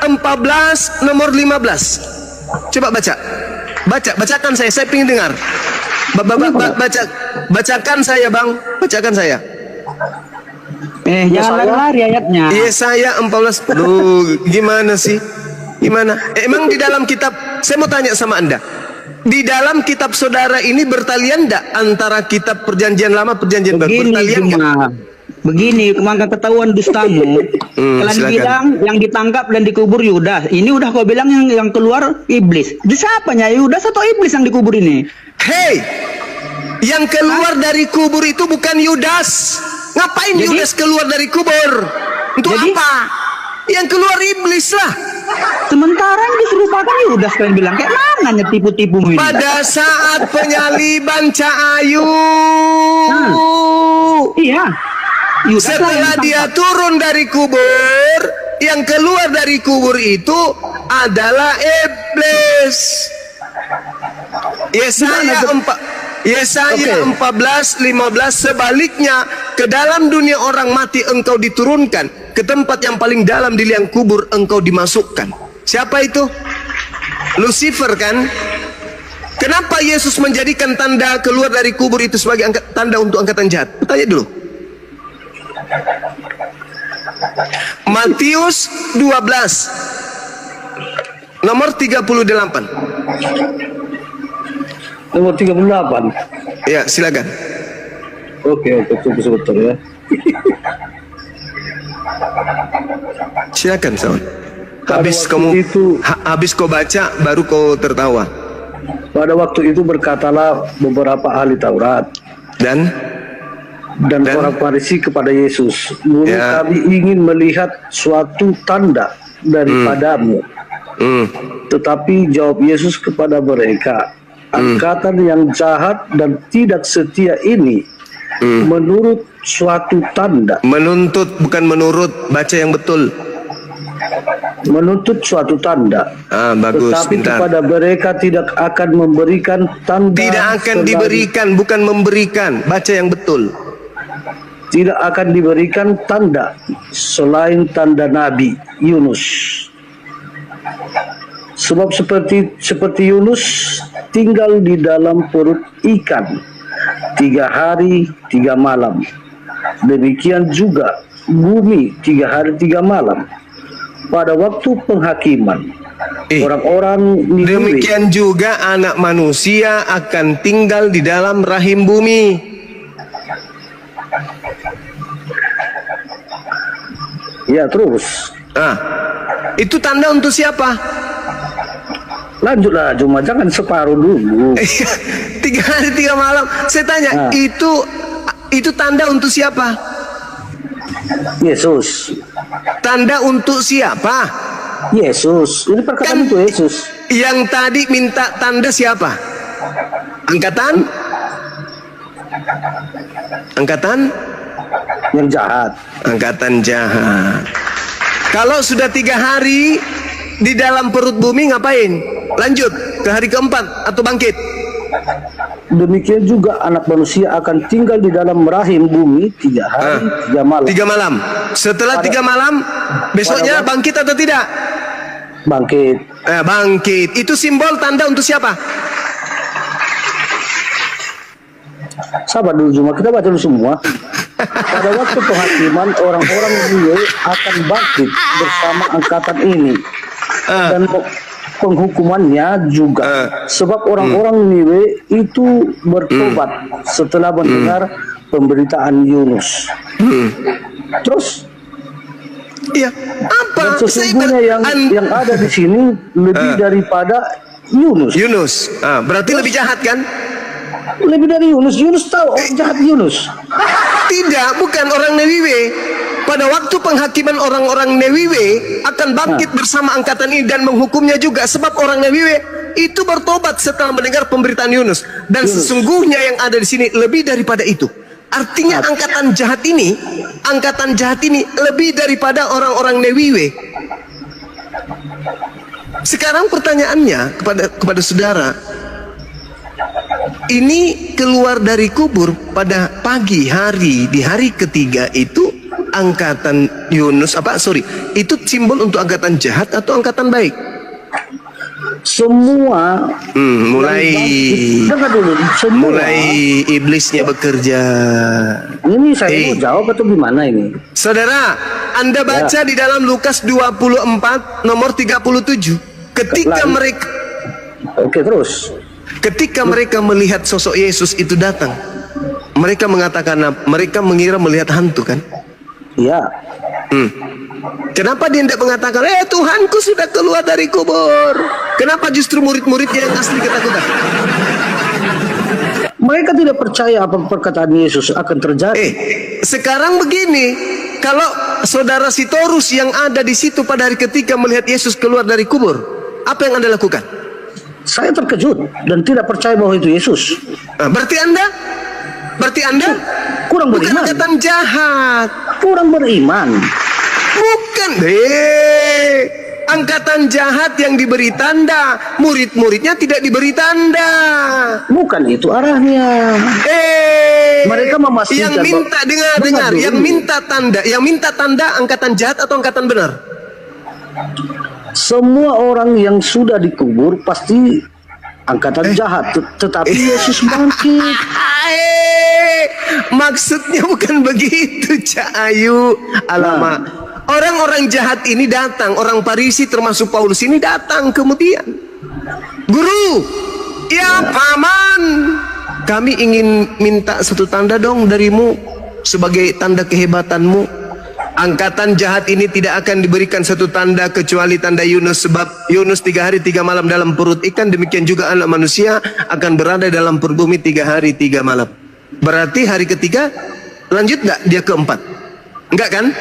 14 nomor 15. Coba baca. Bacakan saya ingin dengar. Bacakan saya, Bang. Bacakan saya. Jangan lari-lari ayatnya. Yesaya 14. Aduh, gimana sih? Gimana? Emang di dalam kitab, saya mau tanya sama Anda. Di dalam kitab saudara ini bertalian enggak antara kitab perjanjian lama, perjanjian baru? Bertalian enggak? Begini, kemangka ketahuan dustamu. Kalian bilang yang ditangkap dan dikubur Yudas. Ini udah kau bilang yang keluar iblis. Itu siapanya? Yudas atau iblis yang dikubur ini? Hei, yang keluar dari kubur itu bukan Yudas. Ngapain Yudas keluar dari kubur? Untuk apa? Yang keluar iblis lah. Sementara yang diserupakan Yudas, kalian bilang kayak mana tipu-tipu ini? Pada saat penyaliban Cak Ayu. Iya. Yudas Setelah dia turun dari kubur, yang keluar dari kubur itu adalah iblis. Yesaya 14:15 sebaliknya, ke dalam dunia orang mati engkau diturunkan, ke tempat yang paling dalam di liang kubur engkau dimasukkan. Siapa itu? Lucifer kan? Kenapa Yesus menjadikan tanda keluar dari kubur itu sebagai tanda untuk angkatan jahat? Tanya dulu. Matius 12 nomor 38. Nomor 38. Ya, silakan. Oke, tunggu sebentar ya. Silakan, Saul. Habis kau baca baru kau tertawa. Pada waktu itu berkatalah beberapa ahli Taurat dan orang Farisi kepada Yesus, "Guru, kami ingin melihat suatu tanda daripadamu." Tetapi jawab Yesus kepada mereka, "Angkatan yang jahat dan tidak setia ini menurut suatu tanda." Menuntut, bukan menurut. Baca yang betul. Menuntut suatu tanda. Bagus. Tetapi Bentar. kepada mereka tidak akan memberikan tanda. Tidak akan diberikan, bukan memberikan. Baca yang betul. Tidak akan diberikan tanda selain tanda Nabi Yunus. Sebab seperti Yunus tinggal di dalam perut ikan 3 hari 3 malam. Demikian juga bumi 3 hari 3 malam. Pada waktu penghakiman, orang-orang Niniwe, demikian juga anak manusia akan tinggal di dalam rahim bumi. Ya, terus. Itu tanda untuk siapa? Lanjutlah, cuma jangan separuh dulu. 3 hari 3 malam. Saya tanya, itu tanda untuk siapa? Yesus. Tanda untuk siapa? Yesus. Ini perkataan itu Yesus. Yang tadi minta tanda siapa? Angkatan yang jahat. Angkatan jahat. Kalau sudah 3 hari di dalam perut bumi ngapain? Lanjut ke hari keempat atau bangkit. Demikian juga anak manusia akan tinggal di dalam rahim bumi 3 hari 3 malam. 3 malam. Setelah 3 malam, besoknya bangkit atau tidak? Bangkit. Bangkit. Itu simbol tanda untuk siapa? Sabar dulu, cuma kita baca dulu semua. Pada waktu penghakiman, orang-orang Niniwe akan bangkit bersama angkatan ini. Dan penghukumannya juga, sebab orang-orang Niniwe itu bertobat setelah mendengar pemberitaan Yunus. Terus, iya, apa? dan sesungguhnya yang ada di sini lebih daripada Yunus. Berarti lebih jahat kan? Lebih dari Yunus. Yunus tahu orang jahat Yunus. Tidak, bukan orang Newiwe. Pada waktu penghakiman orang-orang Newiwe akan bangkit bersama angkatan ini dan menghukumnya juga, sebab orang Newiwe itu bertobat setelah mendengar pemberitaan Yunus. Dan sesungguhnya yang ada di sini lebih daripada itu. Artinya angkatan jahat ini lebih daripada orang-orang Newiwe. Sekarang pertanyaannya kepada saudara, ini keluar dari kubur pada pagi hari di hari ketiga itu angkatan Yunus itu simbol untuk angkatan jahat atau angkatan baik? Semua mulai iblisnya bekerja. Ini saya mau jawab atau gimana ini? Saudara, Anda baca di dalam Lukas 24 nomor 37. Ketika mereka melihat sosok Yesus itu datang, mereka mengatakan, mereka mengira melihat hantu kan? Iya. Kenapa dia tidak mengatakan, Tuhanku sudah keluar dari kubur? Kenapa justru murid-muridnya yang asli ketakutan? Mereka tidak percaya apa perkataan Yesus akan terjadi. Sekarang begini, kalau saudara Sitorus yang ada di situ pada hari ketika melihat Yesus keluar dari kubur, apa yang Anda lakukan? Saya terkejut dan tidak percaya bahwa itu Yesus. Berarti Anda kurang bukan beriman. angkatan jahat. Kurang beriman. Bukan. Angkatan jahat yang diberi tanda, murid-muridnya tidak diberi tanda. Bukan itu arahnya. Mereka memastikan yang minta dengar, yang minta tanda angkatan jahat atau angkatan benar? Semua orang yang sudah dikubur pasti angkatan jahat, tetapi Yesus bangkit. Maksudnya bukan begitu, Cak Ayu. Alamak. Orang-orang jahat ini datang, orang Farisi termasuk Paulus ini datang kemudian. Guru, ya paman, kami ingin minta satu tanda dong darimu sebagai tanda kehebatanmu. Angkatan jahat ini tidak akan diberikan satu tanda kecuali tanda Yunus, sebab Yunus 3 hari 3 malam dalam perut ikan, demikian juga anak manusia akan berada dalam perut bumi 3 hari 3 malam. Berarti hari ketiga lanjut nggak dia keempat? Enggak kan?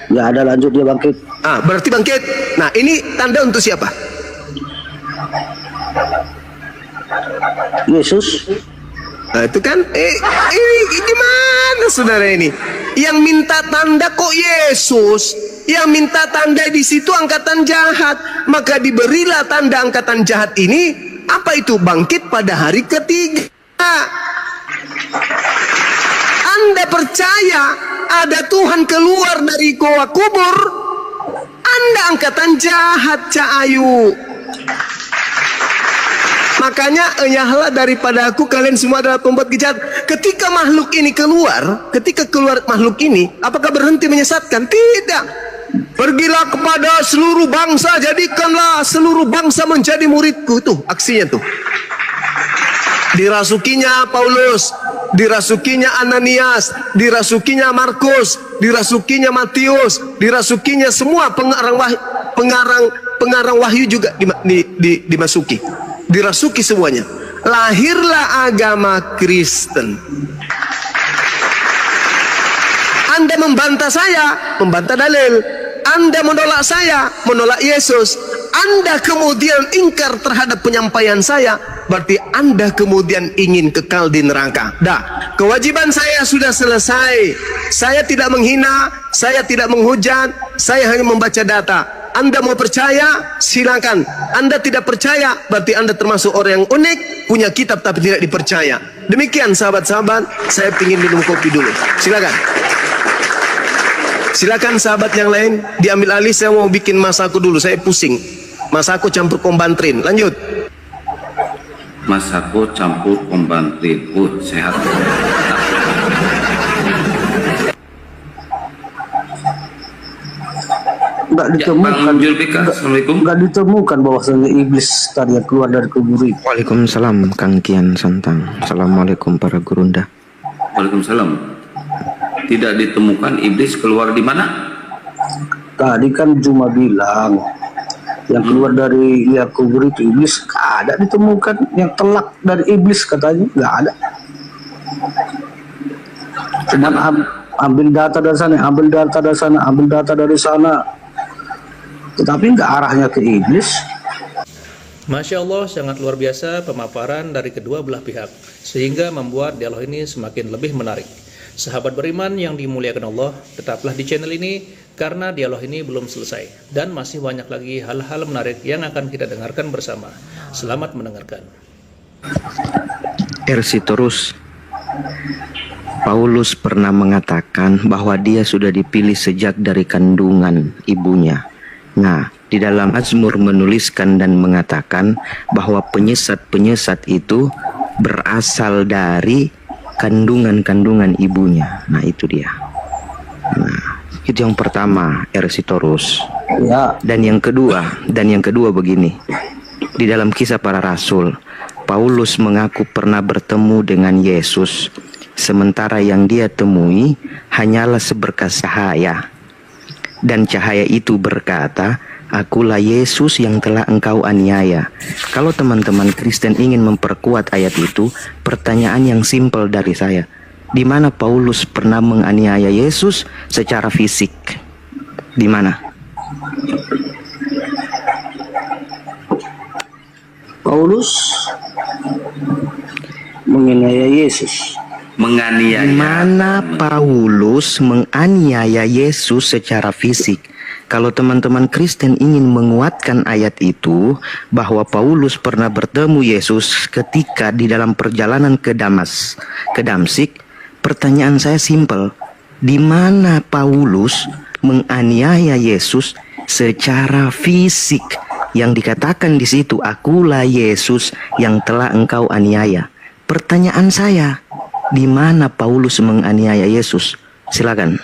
Nggak ada lanjut, dia bangkit. Berarti bangkit. Nah, ini tanda untuk siapa? Yesus. Nah, itu kan ini gimana saudara ini? Yang minta tanda kok Yesus? Yang minta tanda di situ angkatan jahat. Maka diberilah tanda angkatan jahat ini. Apa itu? Bangkit pada hari ketiga. Anda percaya ada Tuhan keluar dari goa kubur? Anda angkatan jahat, Cak Ayu. Makanya enyahlah daripada aku, kalian semua adalah pembuat kejahat. Ketika makhluk ini keluar, makhluk ini, apakah berhenti menyesatkan? Tidak. Pergilah kepada seluruh bangsa, jadikanlah seluruh bangsa menjadi muridku. Tuh aksinya tuh. Dirasukinya Paulus, dirasukinya Ananias, dirasukinya Markus, dirasukinya Matius, dirasukinya semua pengarang wahyu juga dimasuki. Dirasuki semuanya. Lahirlah agama Kristen. Anda membantah saya, membantah dalil. Anda menolak saya, menolak Yesus. Anda kemudian ingkar terhadap penyampaian saya, berarti Anda kemudian ingin kekal di neraka. Dah, kewajiban saya sudah selesai. Saya tidak menghina, saya tidak menghujat, saya hanya membaca data. Anda mau percaya, silakan. Anda tidak percaya, berarti Anda termasuk orang yang unik, punya kitab tapi tidak dipercaya. Demikian sahabat-sahabat, saya ingin minum kopi dulu. Silakan. Silakan sahabat yang lain diambil alih, saya mau bikin masaku dulu, saya pusing. Masaku campur kombantrin. Lanjut. Masaku campur kombantrin. Sehat. Nggak ditemukan. Assalamualaikum. Nggak ditemukan bahwasanya iblis tadi yang keluar dari kubur itu. Waalaikumsalam Kang Kian Santang. Assalamualaikum para gurunda. Waalaikumsalam. Tidak ditemukan iblis keluar di mana? Tadi kan cuma bilang yang keluar dari kubur itu iblis, nggak ada ditemukan. Yang telak dari iblis katanya nggak ada. Cuman ambil data dari sana, ambil data dari sana, ambil data dari sana. Tetapi nggak arahnya ke iblis. Masya Allah, sangat luar biasa pemaparan dari kedua belah pihak, sehingga membuat dialog ini semakin lebih menarik. Sahabat beriman yang dimuliakan Allah, tetaplah di channel ini, karena dialog ini belum selesai, dan masih banyak lagi hal-hal menarik yang akan kita dengarkan bersama. Selamat mendengarkan. Ersitorus, Paulus pernah mengatakan bahwa dia sudah dipilih sejak dari kandungan ibunya. Nah, di dalam Mazmur menuliskan dan mengatakan bahwa penyesat-penyesat itu berasal dari kandungan-kandungan ibunya. Nah, itu dia. Nah, itu yang pertama, Ersitorus. Ya, Dan yang kedua begini. Di dalam Kisah Para Rasul, Paulus mengaku pernah bertemu dengan Yesus, sementara yang dia temui hanyalah seberkas cahaya. Dan cahaya itu berkata, "Akulah Yesus yang telah engkau aniaya." Kalau teman-teman Kristen ingin memperkuat ayat itu, pertanyaan yang simpel dari saya, di mana Paulus pernah menganiaya Yesus secara fisik? Di mana? Paulus menganiaya Yesus. Menganiaya. Mana Paulus menganiaya Yesus secara fisik? Kalau teman-teman Kristen ingin menguatkan ayat itu, bahwa Paulus pernah bertemu Yesus ketika di dalam perjalanan ke Damsik, pertanyaan saya simpel, di mana Paulus menganiaya Yesus secara fisik? Yang dikatakan di situ, "Akulah Yesus yang telah engkau aniaya." Pertanyaan saya, di mana Paulus menganiaya Yesus? Silakan.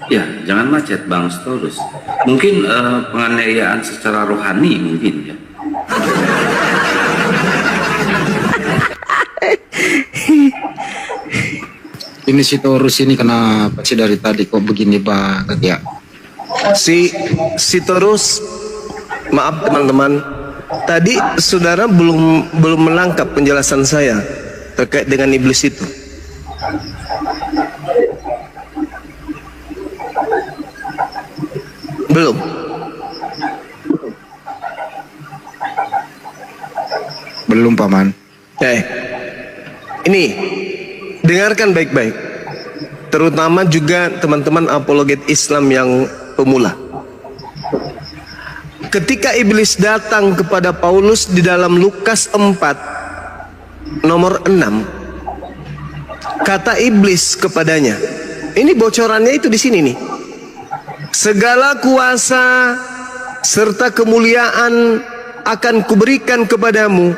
Ya, jangan macet Bang Storus. Mungkin penganiayaan secara rohani mungkin ya. Ini si Torus ini kenapa sih dari tadi kok begini banget ya? Si Torus, maaf teman-teman, tadi saudara belum menangkap penjelasan saya terkait dengan iblis itu. Belum. Belum, Paman. Ini dengarkan baik-baik, terutama juga teman-teman apologet Islam yang pemula. Ketika iblis datang kepada Paulus di dalam Lukas 4 nomor 6, kata iblis kepadanya, ini bocorannya itu di sini nih. Segala kuasa serta kemuliaan akan kuberikan kepadamu,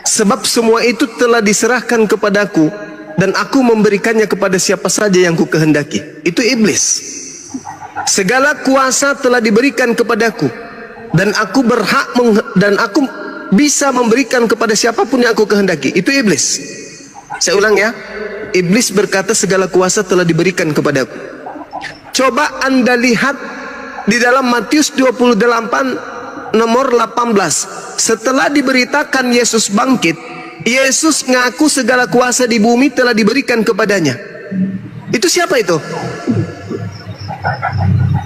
sebab semua itu telah diserahkan kepadaku, dan aku memberikannya kepada siapa saja yang ku kehendaki. Itu iblis. Segala kuasa telah diberikan kepadaku, dan aku berhak dan aku bisa memberikan kepada siapapun yang aku kehendaki. Itu iblis. Saya ulang ya. Iblis berkata segala kuasa telah diberikan kepadaku. Coba Anda lihat di dalam Matius 28 nomor 18. Setelah diberitakan Yesus bangkit, Yesus ngaku segala kuasa di bumi telah diberikan kepadanya. Itu siapa itu?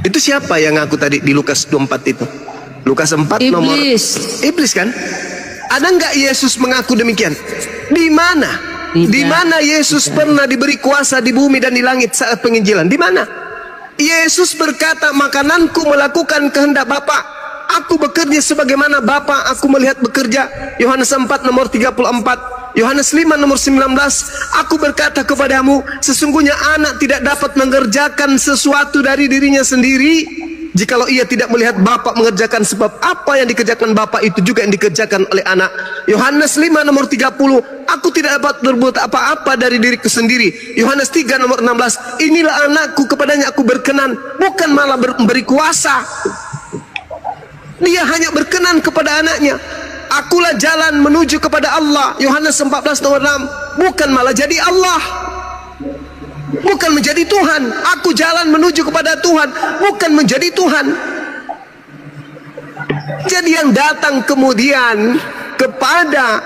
Itu siapa yang ngaku tadi di Lukas 24 itu? Lukas 4 nomor Iblis kan? Ada nggak Yesus mengaku demikian? Di mana? Di mana Yesus pernah diberi kuasa di bumi dan di langit saat penginjilan? Di mana? Yesus berkata, makananku melakukan kehendak Bapa. Aku bekerja sebagaimana Bapa aku melihat bekerja. Yohanes 4 nomor 34. Yohanes 5 nomor 19. Aku berkata kepadamu, sesungguhnya anak tidak dapat mengerjakan sesuatu dari dirinya sendiri jikalau ia tidak melihat Bapa mengerjakan, sebab apa yang dikerjakan Bapa itu juga yang dikerjakan oleh anak. Yohanes 5 nomor 30. Aku tidak dapat berbuat apa-apa dari diriku sendiri. Yohanes 3 nomor 16. Inilah anakku, kepadanya aku berkenan, bukan malah memberi kuasa. Dia hanya berkenan kepada anaknya. Akulah jalan menuju kepada Allah. Yohanes 14 nomor 6. Bukan malah jadi Allah, bukan menjadi Tuhan. Aku jalan menuju kepada Tuhan, bukan menjadi Tuhan. Jadi yang datang kemudian kepada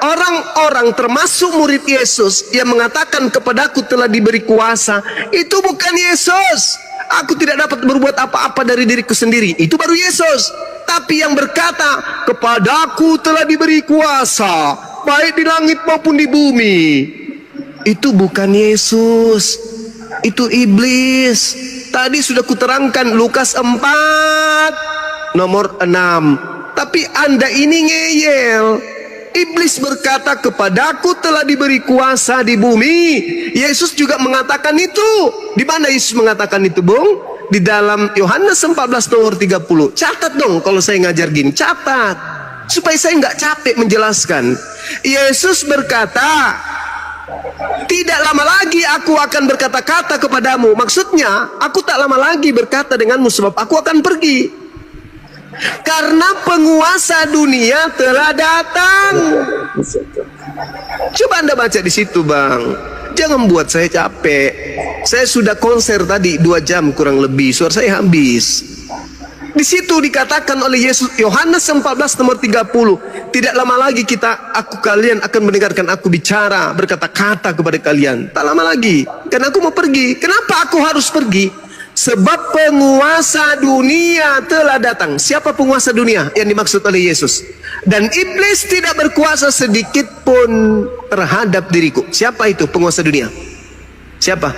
orang-orang termasuk murid Yesus yang mengatakan kepadaku telah diberi kuasa, itu bukan Yesus. Aku tidak dapat berbuat apa-apa dari diriku sendiri, itu baru Yesus. Tapi yang berkata kepadaku telah diberi kuasa baik di langit maupun di bumi, itu bukan Yesus, itu iblis. Tadi sudah kuterangkan Lukas 4 nomor 6. Tapi Anda ini ngeyel. Iblis berkata kepadaku telah diberi kuasa di bumi. Yesus juga mengatakan itu. Di mana Yesus mengatakan itu, Bung? Di dalam Yohanes 14 nomor 30. Catat dong kalau saya ngajar gini, catat. Supaya saya nggak capek menjelaskan. Yesus berkata, tidak lama lagi aku akan berkata-kata kepadamu. Maksudnya, aku tak lama lagi berkata denganmu sebab aku akan pergi. Karena penguasa dunia telah datang. Coba Anda baca di situ, Bang. Jangan buat saya capek. Saya sudah konser tadi 2 jam kurang lebih. Suara saya habis. Di situ dikatakan oleh Yesus, Yohanes 14 nomor 30, tidak lama lagi kalian akan mendengarkan aku bicara, berkata-kata kepada kalian. Tak lama lagi, karena aku mau pergi. Kenapa aku harus pergi? Sebab penguasa dunia telah datang. Siapa penguasa dunia yang dimaksud oleh Yesus? Dan iblis tidak berkuasa sedikit pun terhadap diriku. Siapa itu penguasa dunia? Siapa?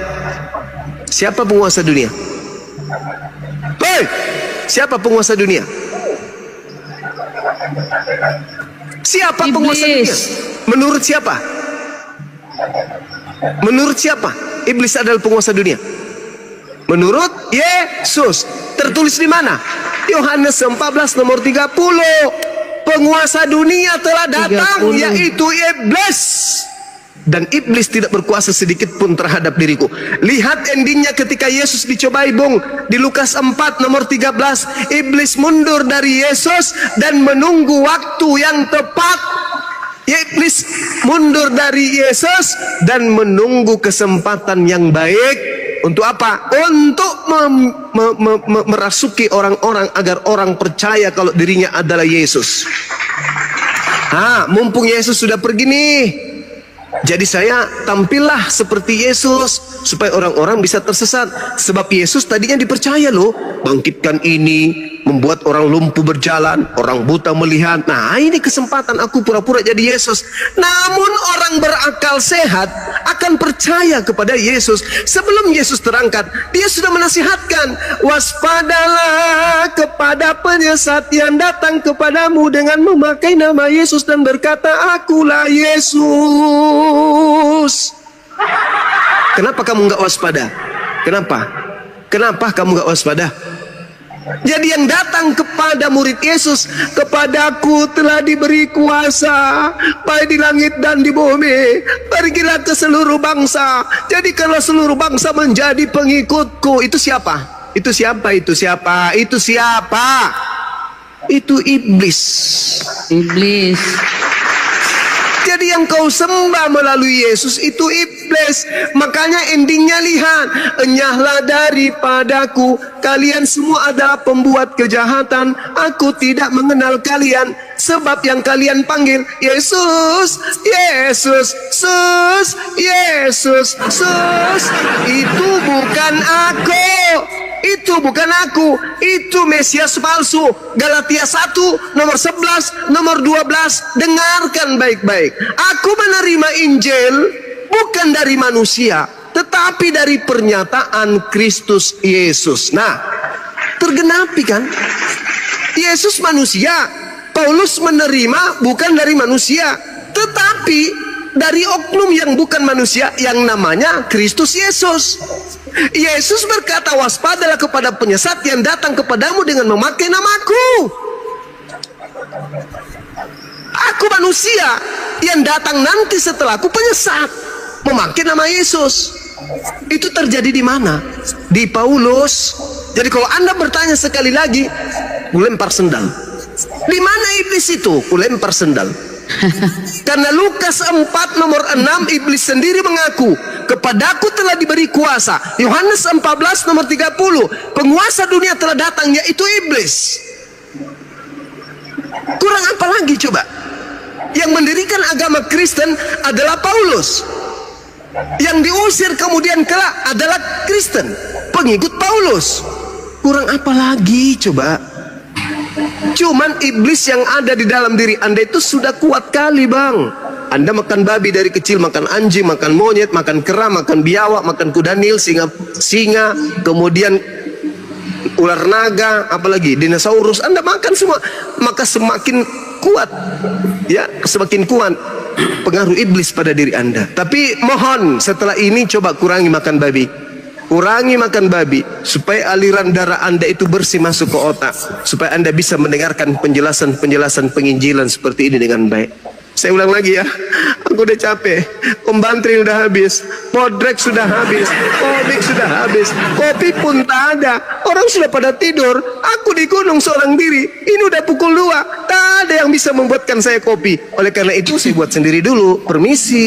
Siapa penguasa dunia? Hei! Siapa penguasa dunia? Siapa penguasa dunia? Menurut siapa? Menurut siapa? Iblis adalah penguasa dunia. Menurut Yesus. Tertulis di mana? Yohanes 14 nomor 30. Penguasa dunia telah datang, 30. Yaitu iblis. Dan iblis tidak berkuasa sedikit pun terhadap diriku. Lihat endingnya ketika Yesus dicobai, Bung. Di Lukas 4 nomor 13. Iblis mundur dari Yesus dan menunggu waktu yang tepat. Iblis mundur dari Yesus dan menunggu kesempatan yang baik. Untuk apa? Untuk merasuki orang-orang agar orang percaya kalau dirinya adalah Yesus. Mumpung Yesus sudah pergi nih, jadi saya tampillah seperti Yesus supaya orang-orang bisa tersesat. Sebab Yesus tadinya dipercaya loh, bangkitkan ini, membuat orang lumpuh berjalan, orang buta melihat. Nah, ini kesempatan aku pura-pura jadi Yesus. Namun orang berakal sehat akan percaya kepada Yesus. Sebelum Yesus terangkat, dia sudah menasihatkan, waspadalah kepada penyesat yang datang kepadamu dengan memakai nama Yesus dan berkata, akulah Yesus. Kenapa kamu nggak waspada? Kenapa kamu nggak waspada? Jadi yang datang kepada murid Yesus, kepadaku telah diberi kuasa baik di langit dan di bumi. Pergilah ke seluruh bangsa. Jadi kalau seluruh bangsa menjadi pengikutku. Itu siapa? Itu siapa? Itu siapa? Itu siapa? Itu iblis. Iblis. Jadi yang kau sembah melalui Yesus itu iblis. Makanya endingnya lihat, enyahlah daripadaku, kalian semua adalah pembuat kejahatan. Aku tidak mengenal kalian. Sebab yang kalian panggil Yesus, Yesus, Sus, Yesus, Sus, itu bukan aku. Itu bukan aku, itu Mesias palsu. Galatia 1 nomor 11 nomor 12. Dengarkan baik-baik. Aku menerima Injil bukan dari manusia, tetapi dari pernyataan Kristus Yesus. Nah, tergenapi kan? Yesus manusia, Paulus menerima bukan dari manusia, tetapi dari oknum yang bukan manusia yang namanya Kristus Yesus. Yesus berkata, waspadalah kepada penyesat yang datang kepadamu dengan memakai namaku. Aku manusia yang datang nanti setelahku penyesat memakai nama Yesus. Itu terjadi di mana? Di Paulus. Jadi kalau Anda bertanya sekali lagi, kulempar sendal. Di mana iblis itu? Kulempar sendal. Karena Lukas 4 nomor 6 iblis sendiri mengaku, kepadaku telah diberi kuasa. Yohanes 14 nomor 30, penguasa dunia telah datang, yaitu iblis. Kurang apa lagi coba? Yang mendirikan agama Kristen adalah Paulus. Yang diusir kemudian kelak adalah Kristen, pengikut Paulus. Kurang apa lagi coba? Cuman iblis yang ada di dalam diri Anda itu sudah kuat kali, Bang. Anda makan babi dari kecil, makan anjing, makan monyet, makan kera, makan biawak, makan kuda nil, singa, kemudian ular naga, apalagi dinosaurus. Anda makan semua, maka semakin kuat, ya, semakin kuat pengaruh iblis pada diri Anda. Tapi mohon setelah ini coba kurangi makan babi. Kurangi makan babi supaya aliran darah Anda itu bersih masuk ke otak, supaya Anda bisa mendengarkan penjelasan-penjelasan penginjilan seperti ini dengan baik. Saya ulang lagi ya, aku udah capek. Pembantri udah habis, podrek sudah habis, komik sudah habis, kopi pun tak ada. Orang sudah pada tidur, aku di gunung seorang diri. Ini udah pukul 2, tak ada yang bisa membuatkan saya kopi. Oleh karena itu saya buat sendiri dulu. Permisi.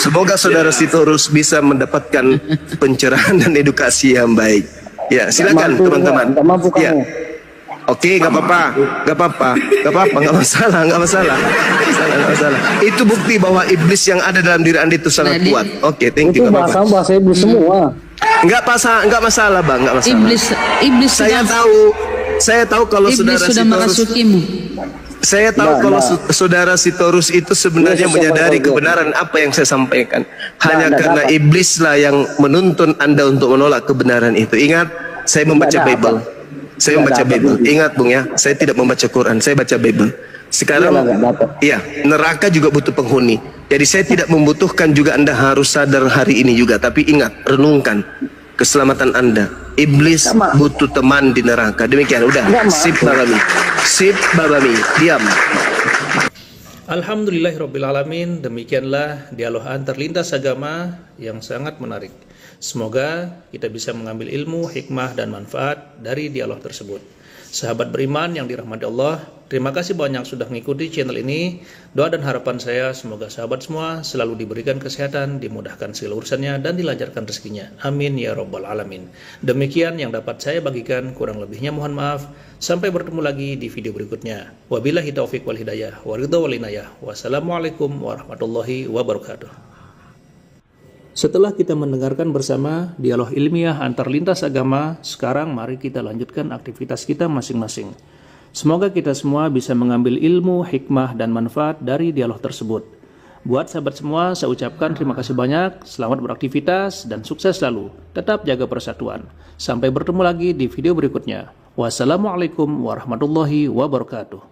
Semoga saudara Sitorus bisa mendapatkan pencerahan dan edukasi yang baik. Ya, silakan teman-teman. Ya. Oke, nggak apa-apa, nggak masalah. Itu bukti bahwa iblis yang ada dalam diri Anda itu sangat kuat. Oke, thank you. Itu bahasa iblis semua. Nggak masalah, Bang, nggak masalah. Iblis Saya tahu kalau iblis saudara sudah Sitorus, merasukimu. saya tahu kalau saudara Sitorus itu sebenarnya menyadari kebenaran apa yang saya sampaikan. Hanya karena iblislah yang menuntun Anda untuk menolak kebenaran itu. Ingat, saya membaca Bible. Saya membaca Bible. Ingat, Bung, ya, saya tidak membaca Quran, saya baca Bible. Sekarang, iya, neraka juga butuh penghuni. Jadi saya tidak membutuhkan juga Anda harus sadar hari ini juga. Tapi ingat, renungkan keselamatan Anda. Iblis butuh teman di neraka. Demikian, udah. Sip babami, diam. Alhamdulillahirrabbilalamin. Demikianlah dialog antar lintas agama yang sangat menarik. Semoga kita bisa mengambil ilmu, hikmah, dan manfaat dari dialog tersebut. Sahabat beriman yang dirahmati Allah, terima kasih banyak sudah mengikuti channel ini. Doa dan harapan saya semoga sahabat semua selalu diberikan kesehatan, dimudahkan segala urusannya, dan dilancarkan rezekinya. Amin ya rabbal alamin. Demikian yang dapat saya bagikan, kurang lebihnya mohon maaf. Sampai bertemu lagi di video berikutnya. Wabillahi taufiq wal hidayah, waridha wal inayah. Wassalamualaikum warahmatullahi wabarakatuh. Setelah kita mendengarkan bersama dialog ilmiah antar lintas agama, sekarang mari kita lanjutkan aktivitas kita masing-masing. Semoga kita semua bisa mengambil ilmu, hikmah, dan manfaat dari dialog tersebut. Buat sahabat semua, saya ucapkan terima kasih banyak, selamat beraktivitas, dan sukses selalu. Tetap jaga persatuan. Sampai bertemu lagi di video berikutnya. Wassalamualaikum warahmatullahi wabarakatuh.